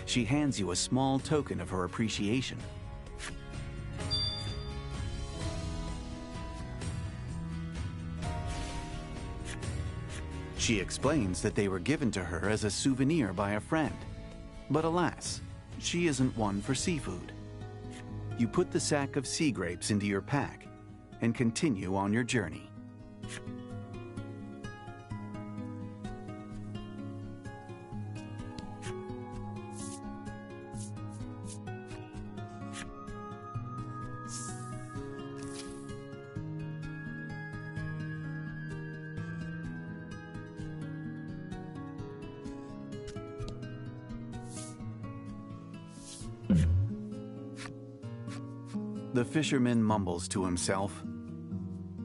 [SPEAKER 1] She hands you a small token of her appreciation. She explains that they were given to her as a souvenir by a friend. But alas, she isn't one for seafood. You put the sack of sea grapes into your pack and continue on your journey. The fisherman mumbles to himself,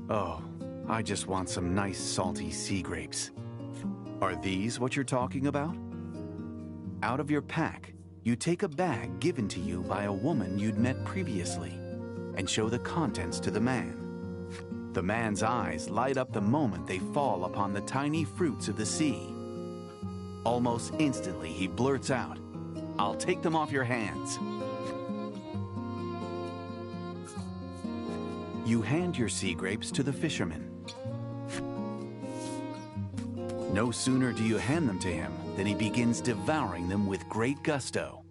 [SPEAKER 1] "Oh, I just want some nice salty sea grapes." Are these what you're talking about? Out of your pack, you take a bag given to you by a woman you'd met previously and show the contents to the man. The man's eyes light up the moment they fall upon the tiny fruits of the sea. Almost instantly, he blurts out, "I'll take them off your hands." You hand your sea grapes to the fisherman. No sooner do you hand them to him than he begins devouring them with great gusto.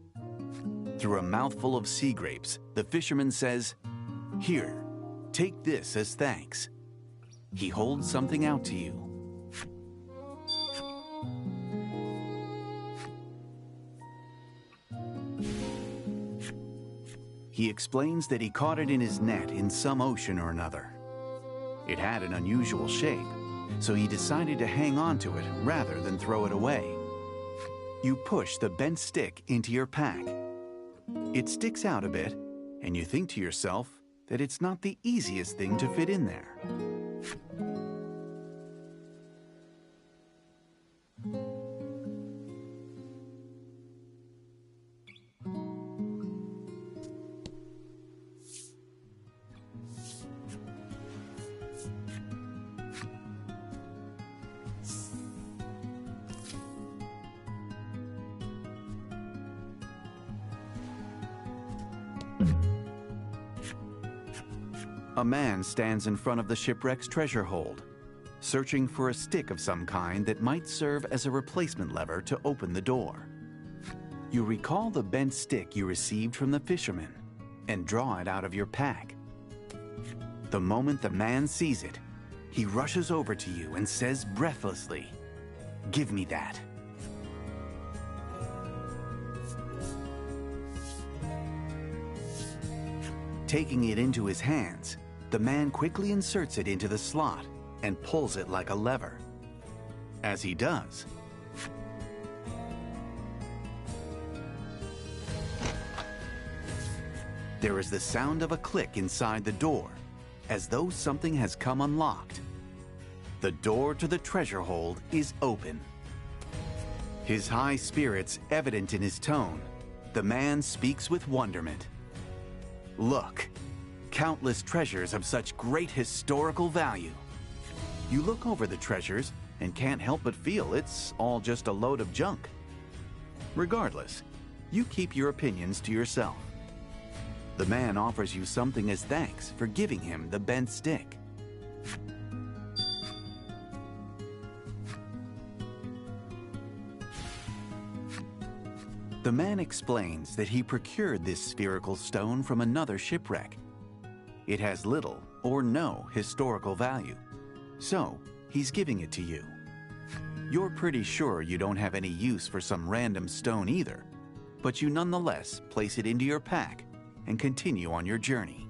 [SPEAKER 1] Through a mouthful of sea grapes, the fisherman says, "Here, take this as thanks." He holds something out to you. He explains that he caught it in his net in some ocean or another. It had an unusual shape, so he decided to hang on to it rather than throw it away. You push the bent stick into your pack. It sticks out a bit, and you think to yourself that it's not the easiest thing to fit in there. A man stands in front of the shipwreck's treasure hold, searching for a stick of some kind that might serve as a replacement lever to open the door. You recall the bent stick you received from the fisherman and draw it out of your pack. The moment the man sees it, he rushes over to you and says breathlessly, "Give me that." Taking it into his hands, the man quickly inserts it into the slot and pulls it like a lever. As he does, there is the sound of a click inside the door, as though something has come unlocked. The door to the treasure hold is open. His high spirits evident in his tone, the man speaks with wonderment. "Look, countless treasures of such great historical value." You look over the treasures and can't help but feel it's all just a load of junk. Regardless, you keep your opinions to yourself. The man offers you something as thanks for giving him the bent stick. The man explains that he procured this spherical stone from another shipwreck. It has little or no historical value, so he's giving it to you. You're pretty sure you don't have any use for some random stone either, but you nonetheless place it into your pack and continue on your journey.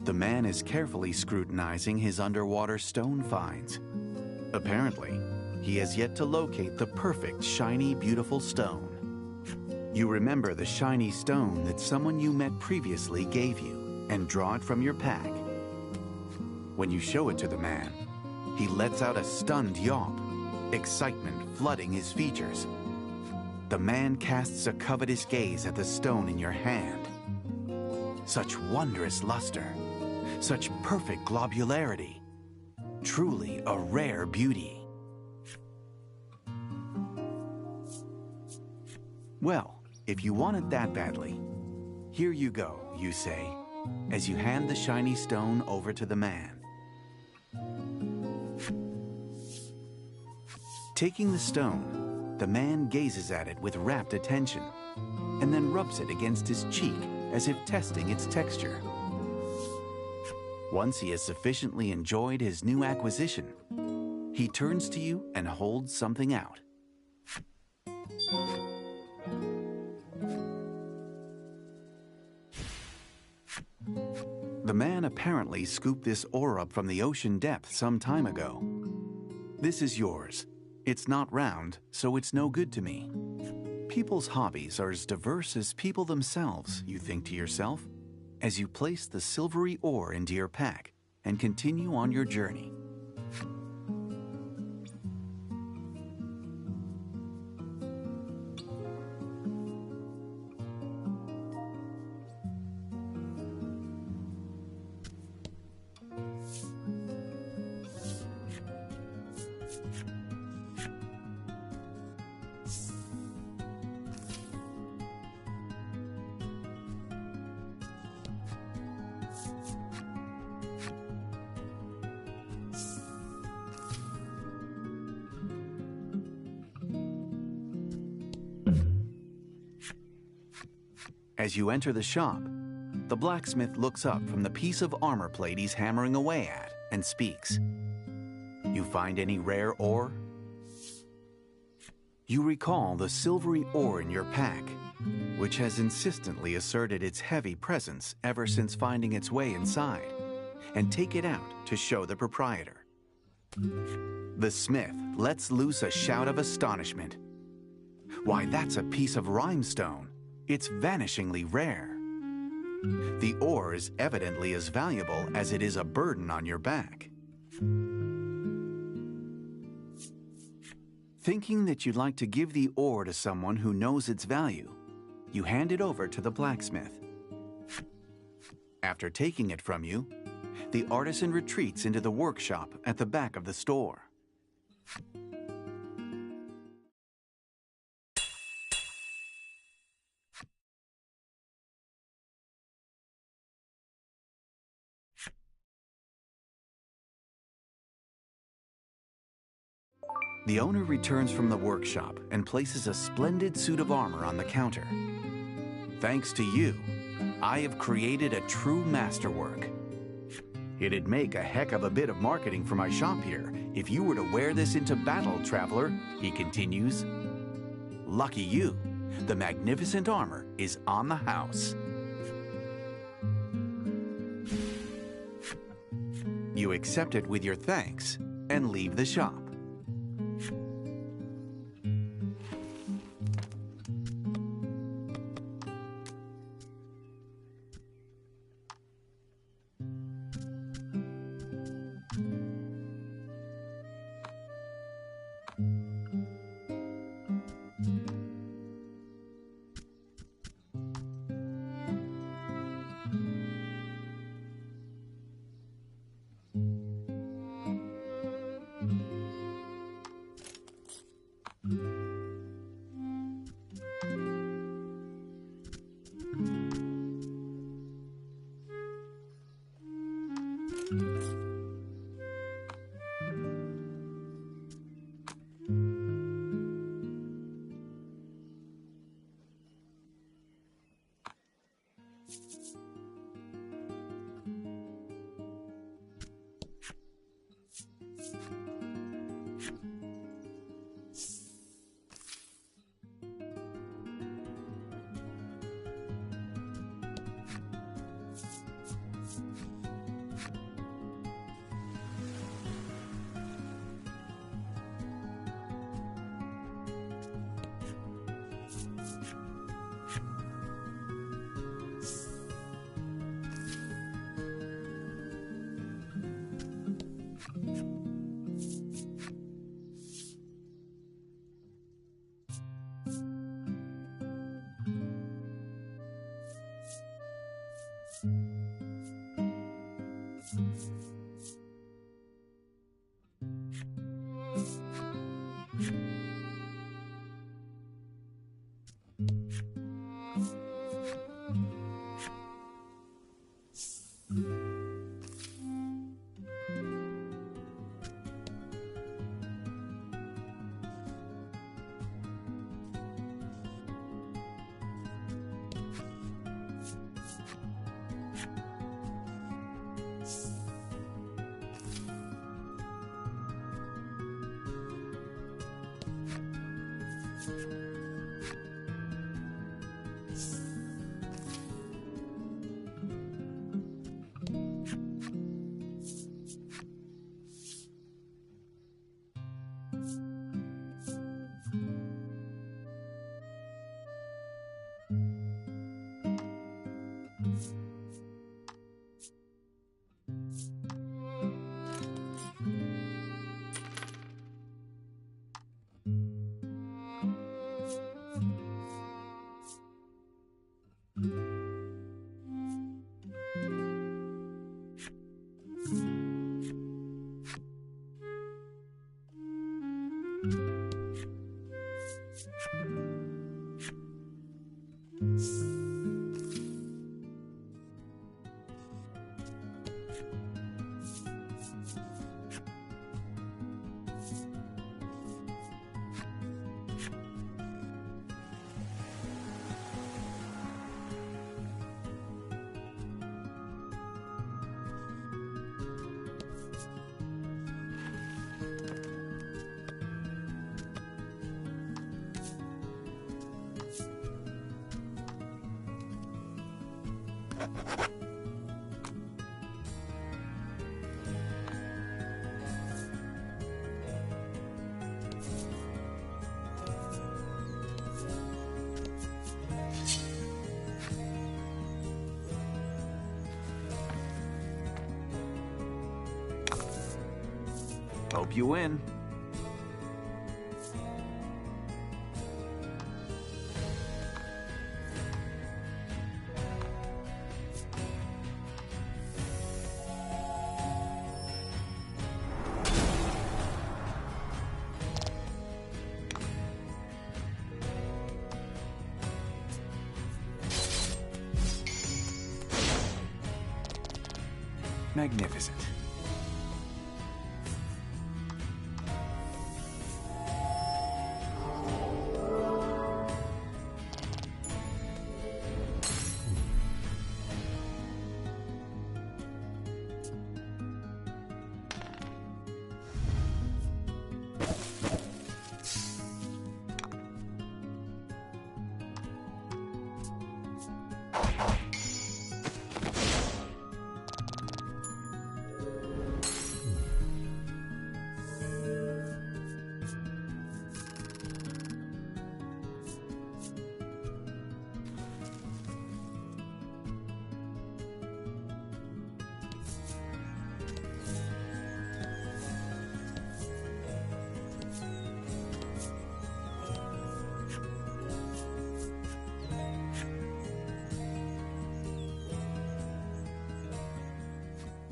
[SPEAKER 1] The man is carefully scrutinizing his underwater stone finds. Apparently, he has yet to locate the perfect, shiny, beautiful stone. You remember the shiny stone that someone you met previously gave you and draw it from your pack. When you show it to the man, he lets out a stunned yawp, excitement flooding his features. The man casts a covetous gaze at the stone in your hand. Such wondrous luster, such perfect globularity, truly a rare beauty. Well, if you want it that badly, here you go, you say, as you hand the shiny stone over to the man. Taking the stone, the man gazes at it with rapt attention, and then rubs it against his cheek as if testing its texture. Once he has sufficiently enjoyed his new acquisition, he turns to you and holds something out. The man apparently scooped this ore up from the ocean depth some time ago. This is yours. It's not round, so it's no good to me. People's hobbies are as diverse as people themselves, you think to yourself, as you place the silvery ore into your pack and continue on your journey. As you enter the shop, the blacksmith looks up from the piece of armor plate he's hammering away at and speaks. You find any rare ore? You recall the silvery ore in your pack, which has insistently asserted its heavy presence ever since finding its way inside, and take it out to show the proprietor. The smith lets loose a shout of astonishment. Why, that's a piece of rhinestone. It's vanishingly rare. The ore is evidently as valuable as it is a burden on your back. Thinking that you'd like to give the ore to someone who knows its value, you hand it over to the blacksmith. After taking it from you, the artisan retreats into the workshop at the back of the store. The owner returns from the workshop and places a splendid suit of armor on the counter. Thanks to you, I have created a true masterwork. It'd make a heck of a bit of marketing for my shop here if you were to wear this into battle, traveler, he continues. Lucky you, the magnificent armor is on the house. You accept it with your thanks and leave the shop. Hope you win. Magnificent.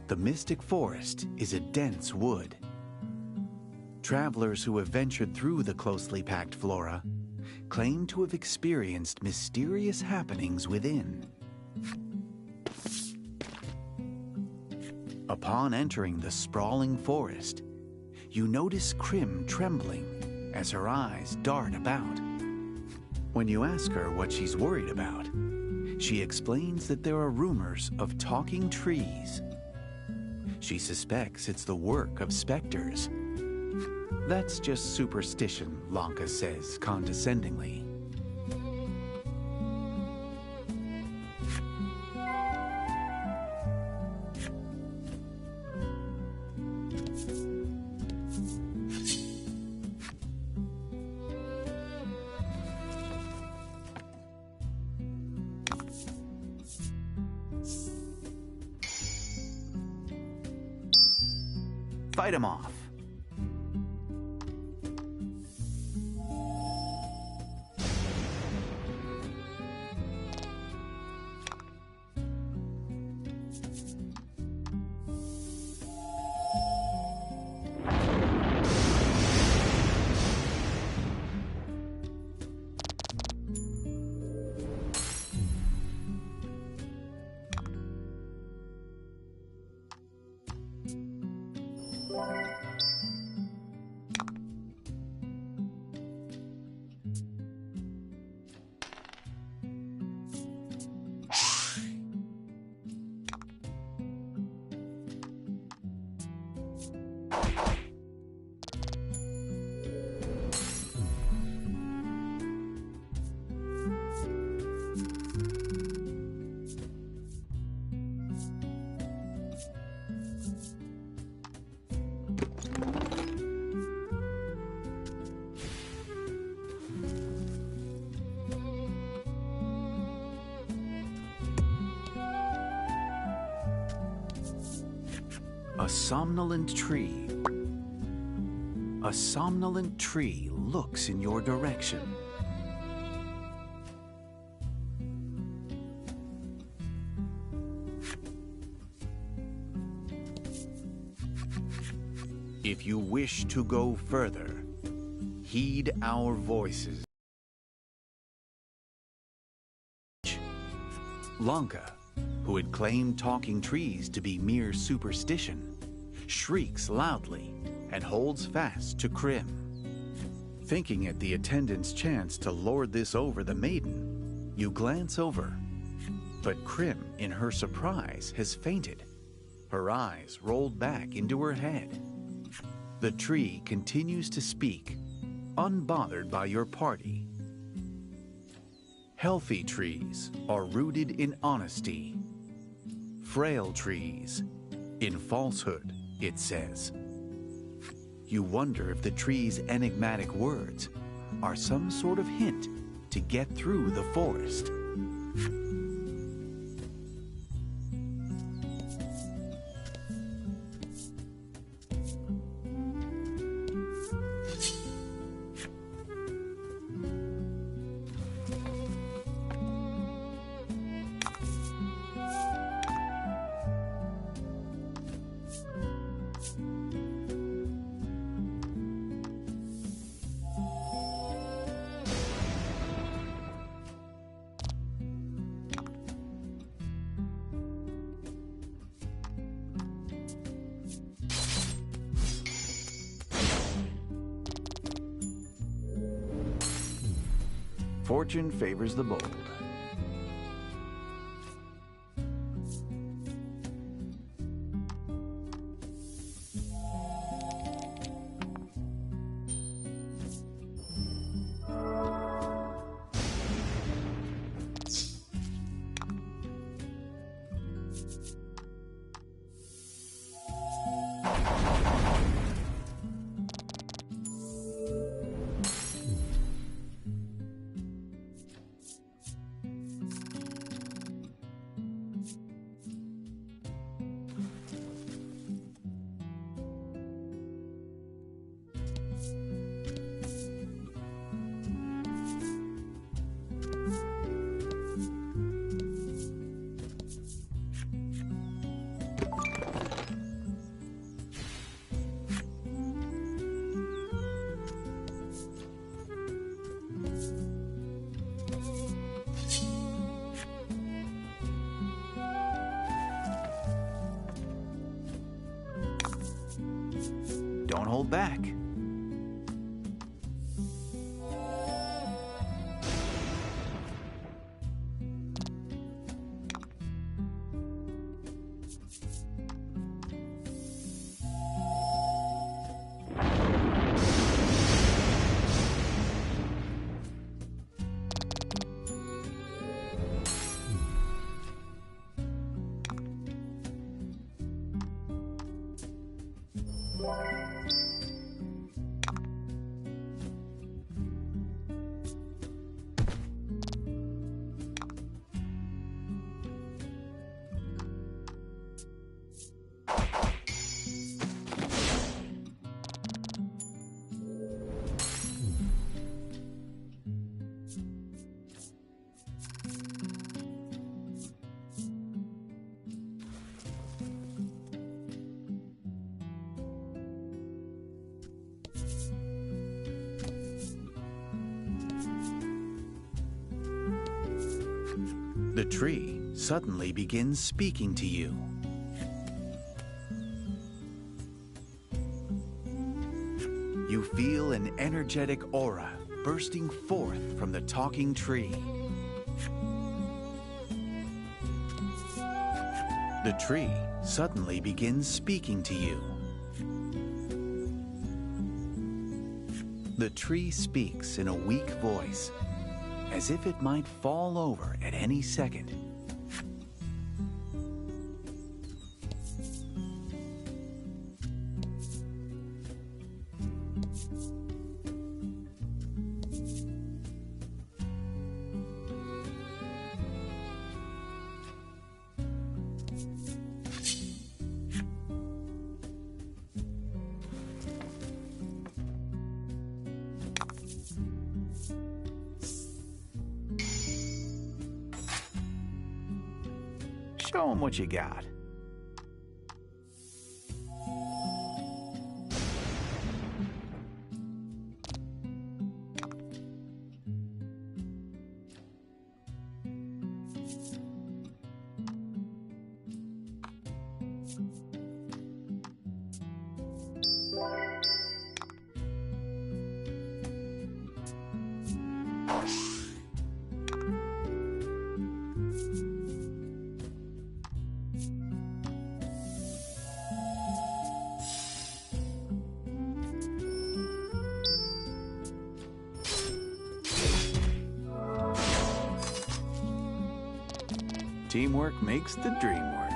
[SPEAKER 1] The Mystic Forest is a dense wood. Travelers who have ventured through the closely packed flora claim to have experienced mysterious happenings within. Upon entering the sprawling forest, you notice Krim trembling as her eyes dart about. When you ask her what she's worried about, she explains that there are rumors of talking trees. She suspects it's the work of specters. That's just superstition, Lanka says condescendingly. Fight him off. A somnolent tree. A somnolent tree looks in your direction. If you wish to go further, heed our voices. Lanka, who had claimed talking trees to be mere superstition, shrieks loudly and holds fast to Krim. Thinking it the attendant's chance to lord this over the maiden, you glance over. But Krim, in her surprise, has fainted. Her eyes rolled back into her head. The tree continues to speak, unbothered by your party. Healthy trees are rooted in honesty. Frail trees in falsehood, it says. You wonder if the tree's enigmatic words are some sort of hint to get through the forest. Fortune favors the bold. Don't hold back. The tree suddenly begins speaking to you. You feel an energetic aura bursting forth from the talking tree. The tree suddenly begins speaking to you. The tree speaks in a weak voice, as if it might fall over at any second. Show 'em what you got. Teamwork makes the dream work.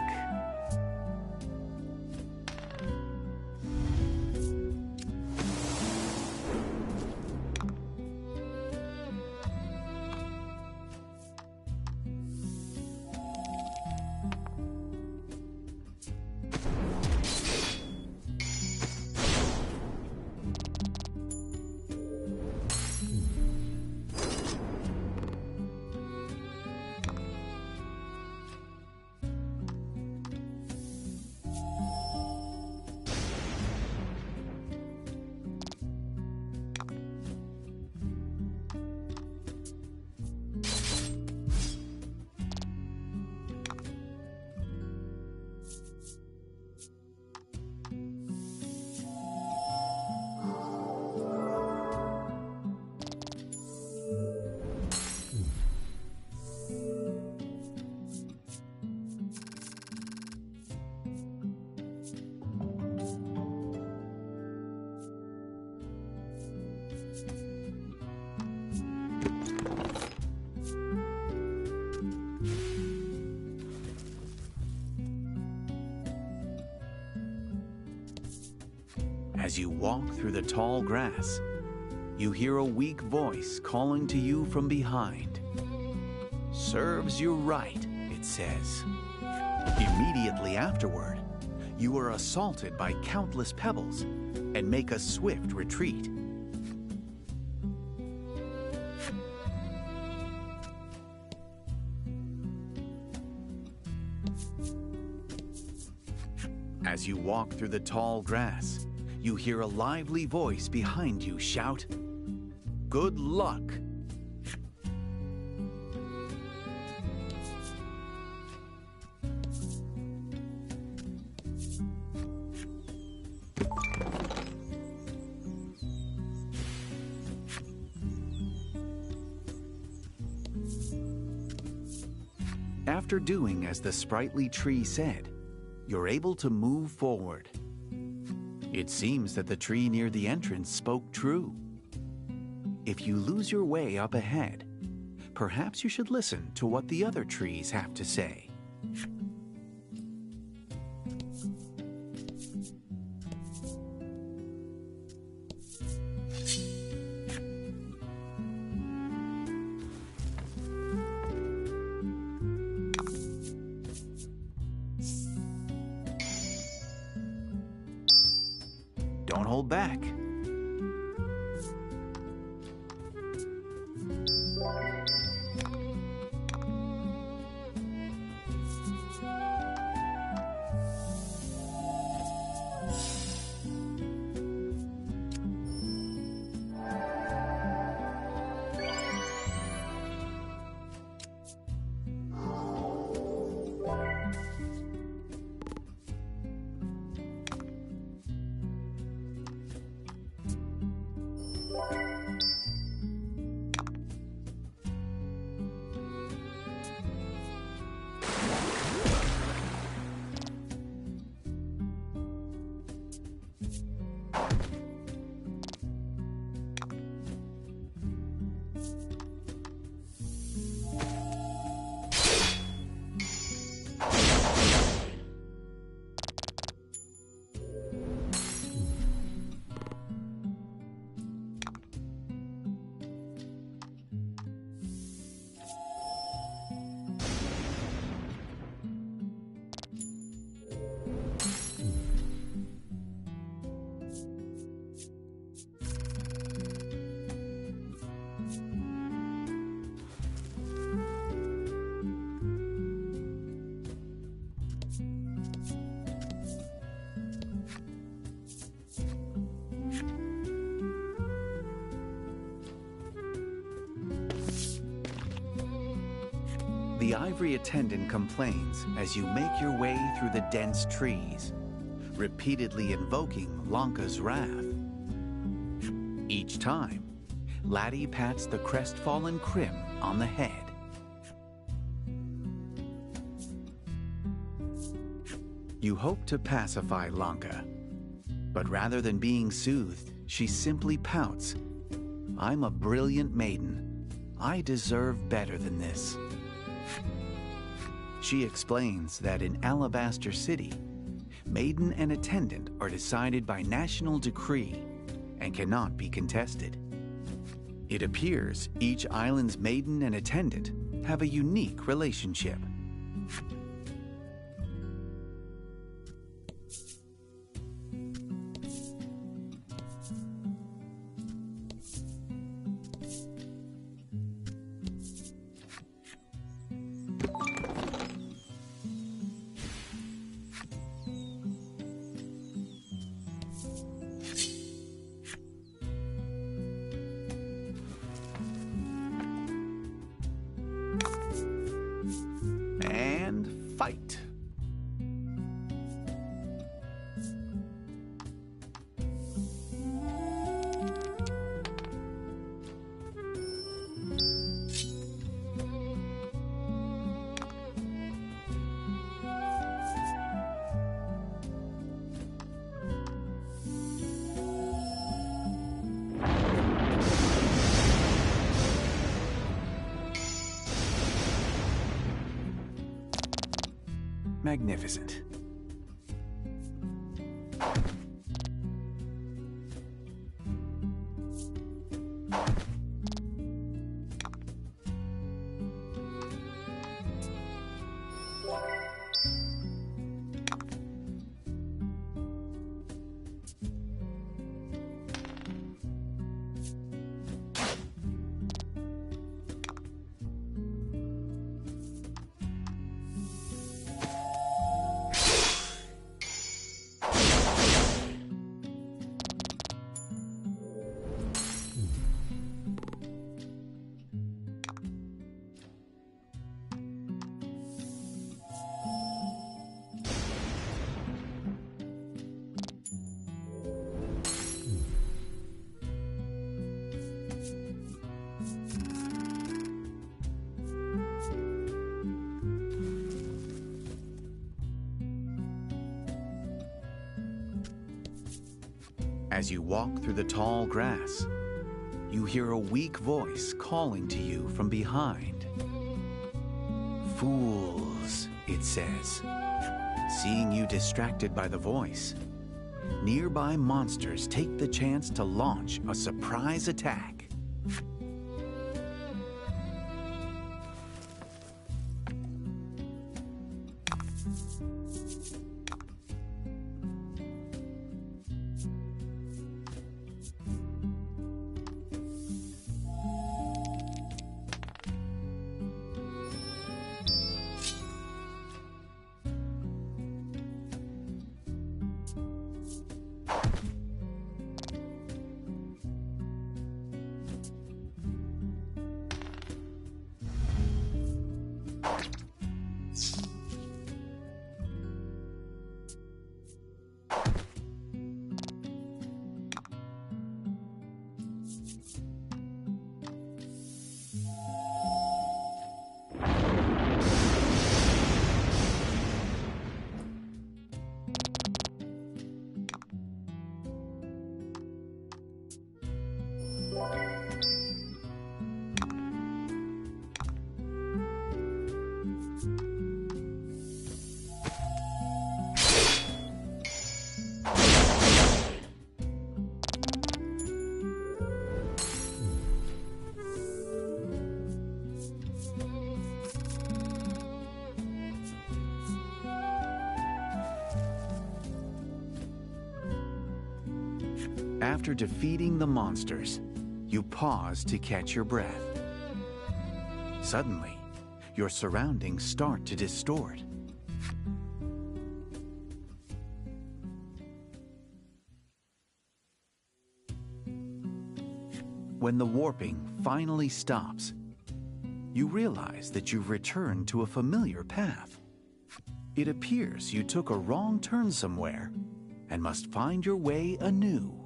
[SPEAKER 1] As you walk through the tall grass, you hear a weak voice calling to you from behind. Serves you right, it says. Immediately afterward, you are assaulted by countless pebbles and make a swift retreat. As you walk through the tall grass, you hear a lively voice behind you shout, "Good luck!" After doing as the sprightly tree said, you're able to move forward. It seems that the tree near the entrance spoke true. If you lose your way up ahead, perhaps you should listen to what the other trees have to say. Don't hold back. The ivory attendant complains as you make your way through the dense trees, repeatedly invoking Lanka's wrath. Each time, Laddie pats the crestfallen Krim on the head. You hope to pacify Lanka, but rather than being soothed, she simply pouts. I'm a brilliant maiden. I deserve better than this. She explains that in Alabaster City, maiden and attendant are decided by national decree and cannot be contested. It appears each island's maiden and attendant have a unique relationship. And fight. Magnificent. As you walk through the tall grass, you hear a weak voice calling to you from behind. Fools, it says. Seeing you distracted by the voice, nearby monsters take the chance to launch a surprise attack. After defeating the monsters, you pause to catch your breath. Suddenly, your surroundings start to distort. When the warping finally stops, you realize that you've returned to a familiar path. It appears you took a wrong turn somewhere and must find your way anew.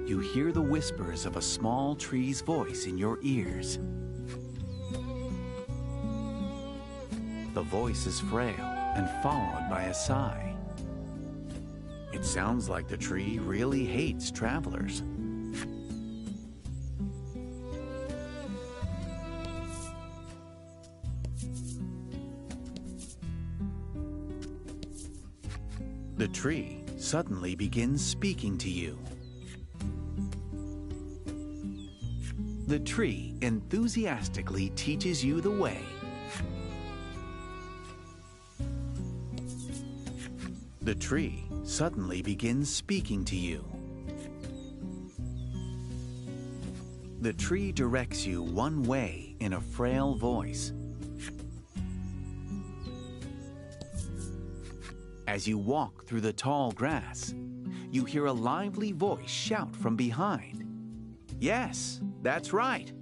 [SPEAKER 1] You hear the whispers of a small tree's voice in your ears. The voice is frail and followed by a sigh. It sounds like the tree really hates travelers. The tree suddenly begins speaking to you. The tree enthusiastically teaches you the way. The tree suddenly begins speaking to you. The tree directs you one way in a frail voice. As you walk through the tall grass, you hear a lively voice shout from behind. Yes, that's right.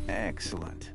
[SPEAKER 1] Excellent.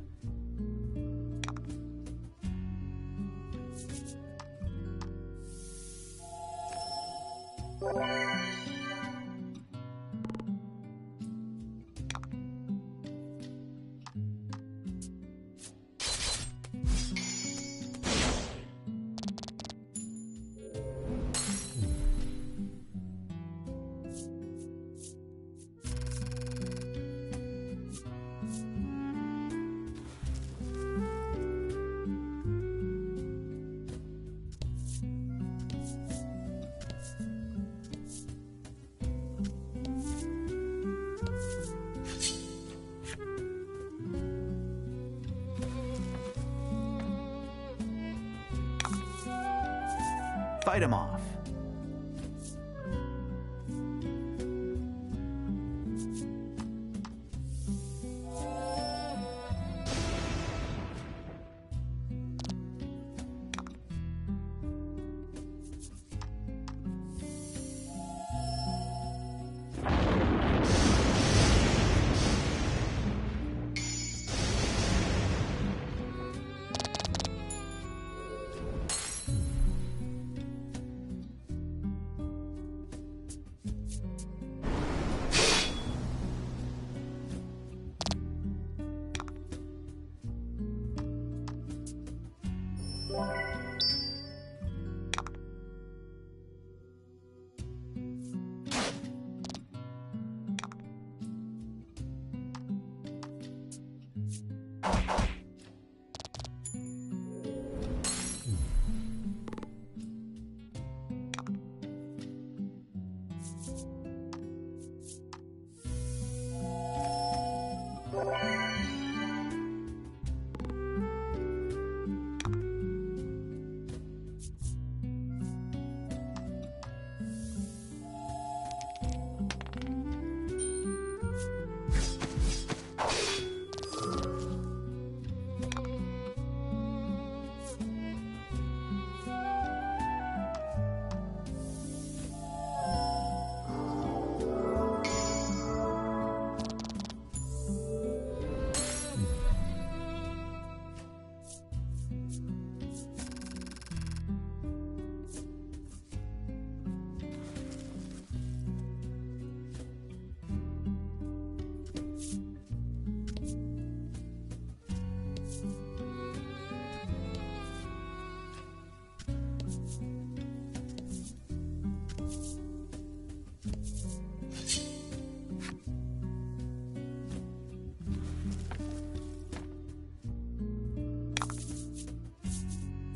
[SPEAKER 1] Fight him off.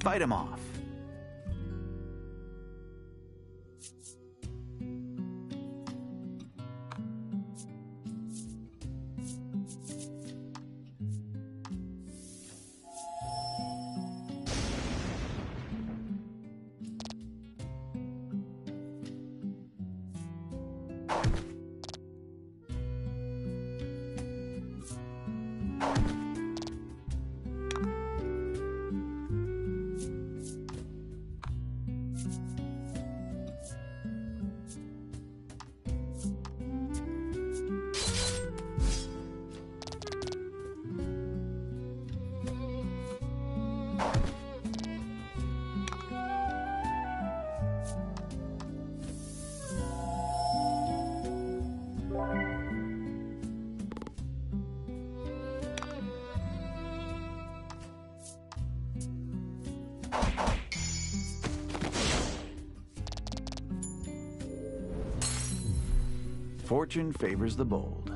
[SPEAKER 1] fight him off. Fortune favors the bold.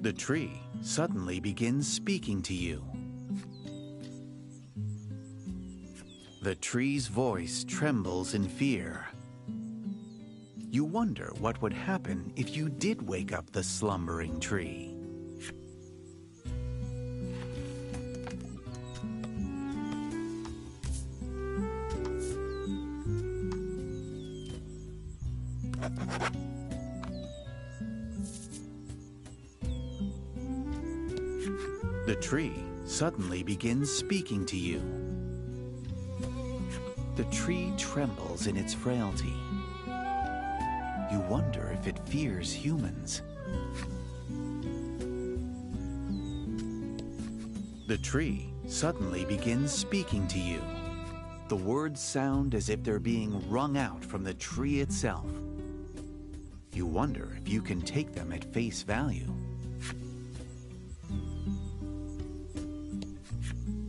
[SPEAKER 1] The tree suddenly begins speaking to you. The tree's voice trembles in fear. You wonder what would happen if you did wake up the slumbering tree. The tree suddenly begins speaking to you. The tree trembles in its frailty. You wonder if it fears humans. The tree suddenly begins speaking to you. The words sound as if they're being wrung out from the tree itself. You wonder if you can take them at face value.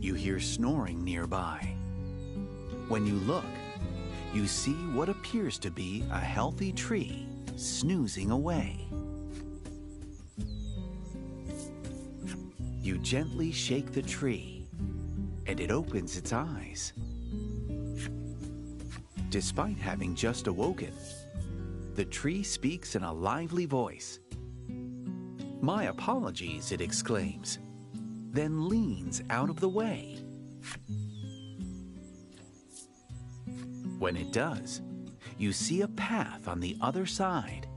[SPEAKER 1] You hear snoring nearby. When you look, you see what appears to be a healthy tree snoozing away. You gently shake the tree, and it opens its eyes. Despite having just awoken, the tree speaks in a lively voice. "My apologies," it exclaims, then leans out of the way. When it does, you see a path on the other side.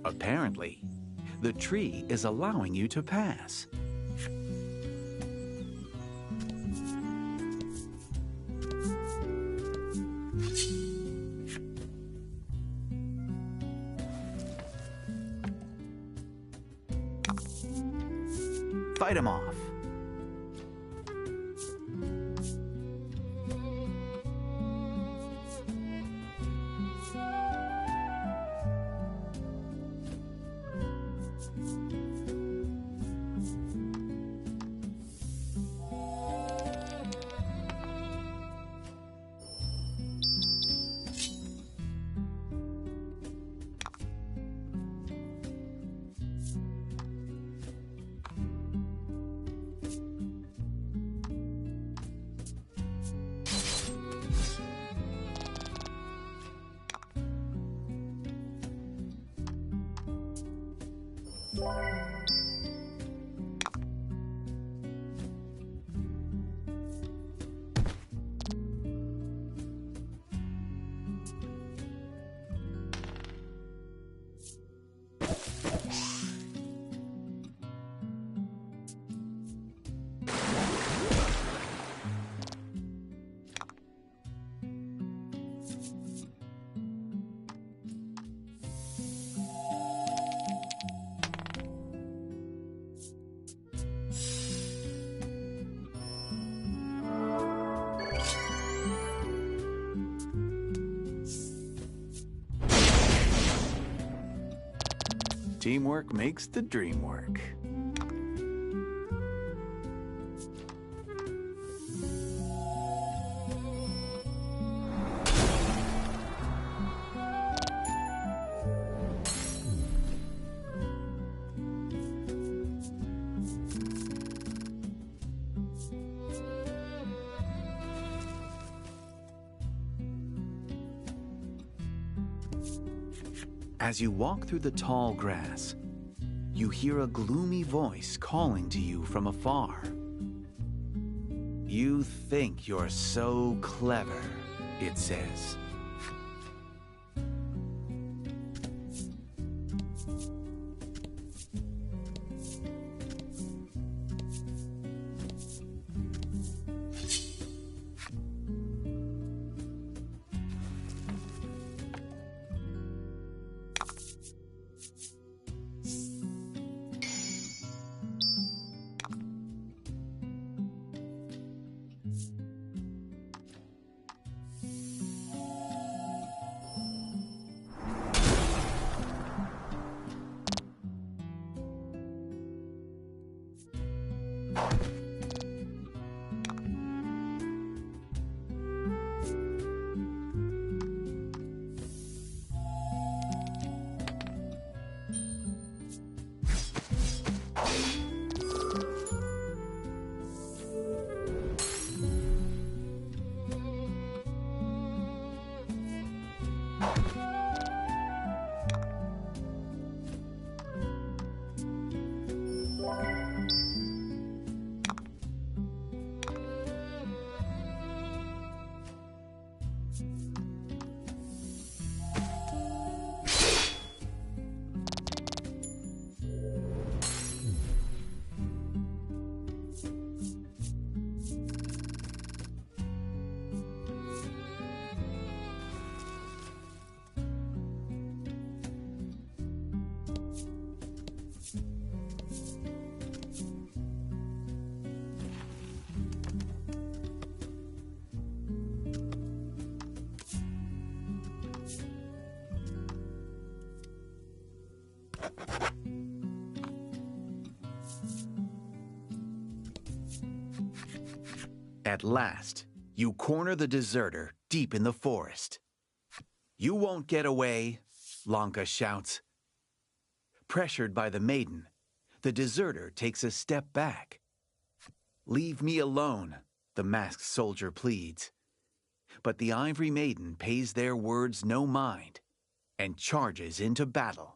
[SPEAKER 1] Apparently, the tree is allowing you to pass. fight him off. Teamwork makes the dream work. As you walk through the tall grass, you hear a gloomy voice calling to you from afar. You think you're so clever, it says. At last, you corner the deserter deep in the forest. "You won't get away," Lanka shouts. Pressured by the maiden, the deserter takes a step back. "Leave me alone," the masked soldier pleads. But the ivory maiden pays their words no mind and charges into battle.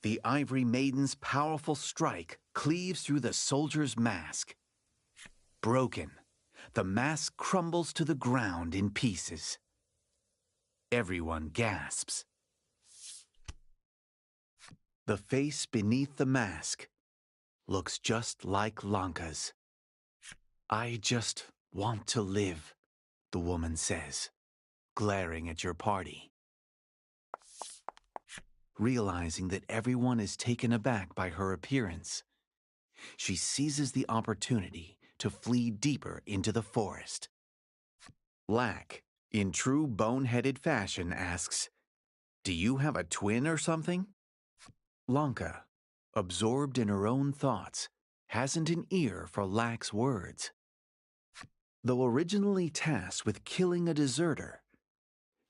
[SPEAKER 1] The Ivory Maiden's powerful strike cleaves through the soldier's mask. Broken, the mask crumbles to the ground in pieces. Everyone gasps. The face beneath the mask looks just like Lanka's. "I just want to live," the woman says, glaring at your party. Realizing that everyone is taken aback by her appearance, she seizes the opportunity to flee deeper into the forest. Lack, in true boneheaded fashion, asks, "Do you have a twin or something?" Lanka, absorbed in her own thoughts, hasn't an ear for Lack's words. Though originally tasked with killing a deserter,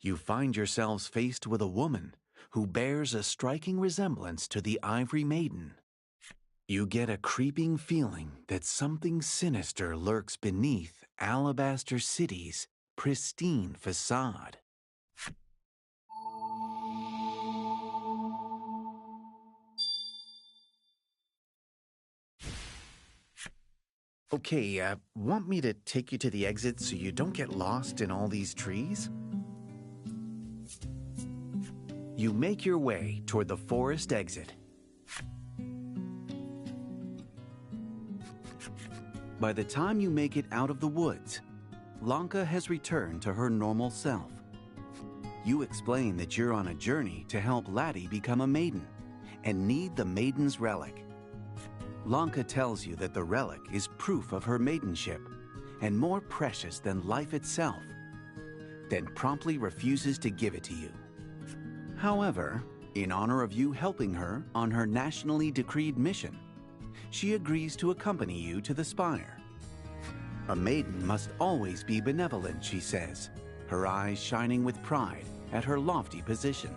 [SPEAKER 1] you find yourselves faced with a woman who bears a striking resemblance to the Ivory Maiden. You get a creeping feeling that something sinister lurks beneath Alabaster City's pristine facade. Okay, want me to take you to the exit so you don't get lost in all these trees? You make your way toward the forest exit. By the time you make it out of the woods, Lanka has returned to her normal self. You explain that you're on a journey to help Laddie become a maiden and need the maiden's relic. Lanka tells you that the relic is proof of her maidenship and more precious than life itself, then promptly refuses to give it to you. However, in honor of you helping her on her nationally decreed mission, she agrees to accompany you to the spire. A maiden must always be benevolent, she says, her eyes shining with pride at her lofty position.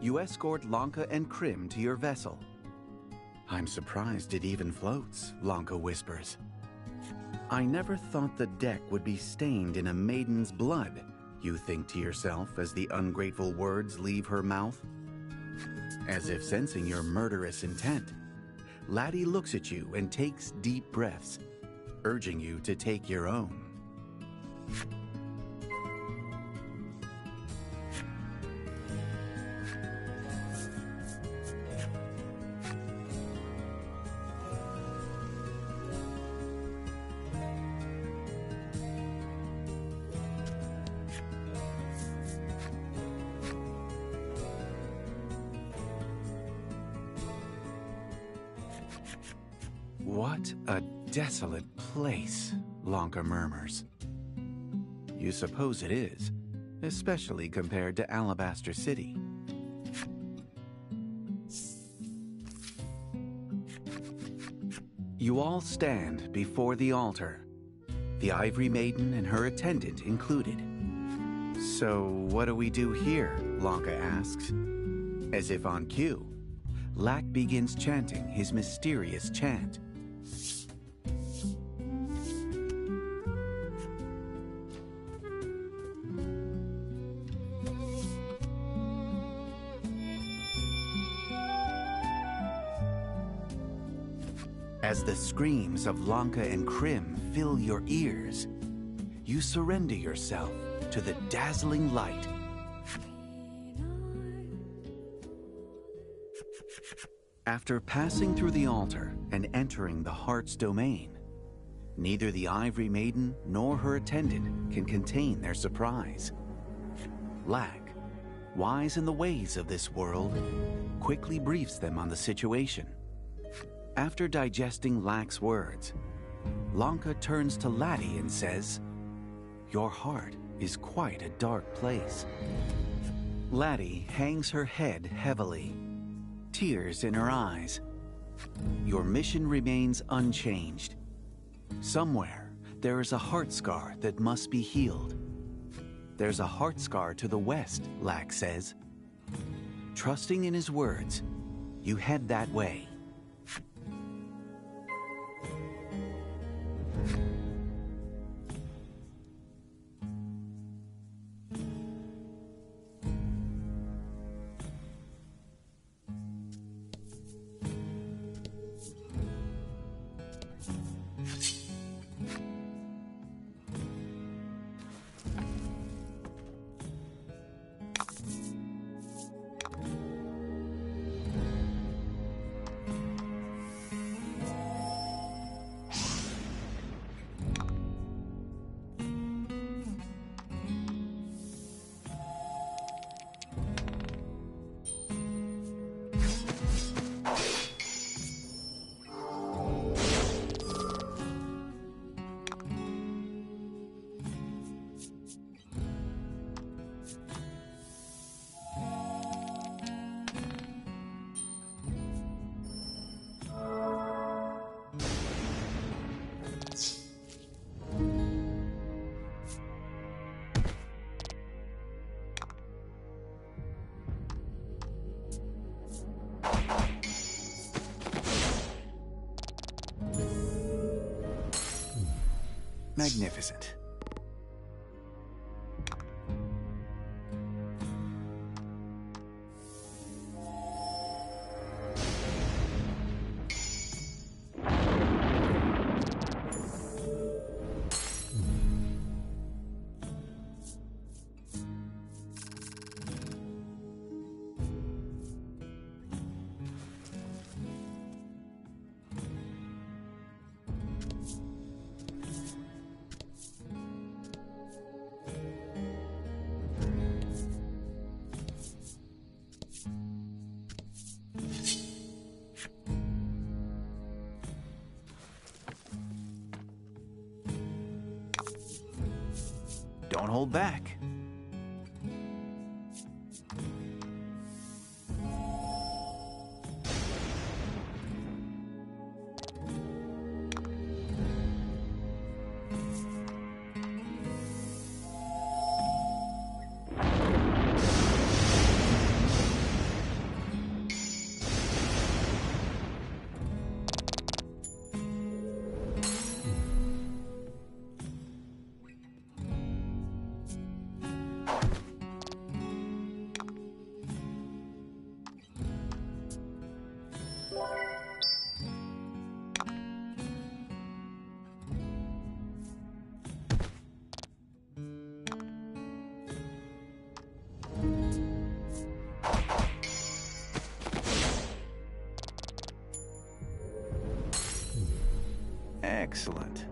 [SPEAKER 1] You escort Lanka and Krim to your vessel. I'm surprised it even floats, Lanka whispers. I never thought the deck would be stained in a maiden's blood, you think to yourself as the ungrateful words leave her mouth. As if sensing your murderous intent, Laddie looks at you and takes deep breaths, urging you to take your own. What a desolate place, Lanka murmurs. You suppose it is, especially compared to Alabaster City. You all stand before the altar, the Ivory Maiden and her attendant included. So what do we do here? Lanka asks. As if on cue, Lack begins chanting his mysterious chant. As the screams of Lanka and Krim fill your ears, you surrender yourself to the dazzling light. After passing through the altar and entering the heart's domain, neither the Ivory Maiden nor her attendant can contain their surprise. Lack, wise in the ways of this world, quickly briefs them on the situation. After digesting Lack's words, Lanka turns to Laddie and says, "Your heart is quite a dark place." Laddie hangs her head heavily, tears in her eyes. Your mission remains unchanged. Somewhere, there is a heart scar that must be healed. There's a heart scar to the west, Lack says. Trusting in his words, you head that way. Magnificent. Don't hold back. Excellent.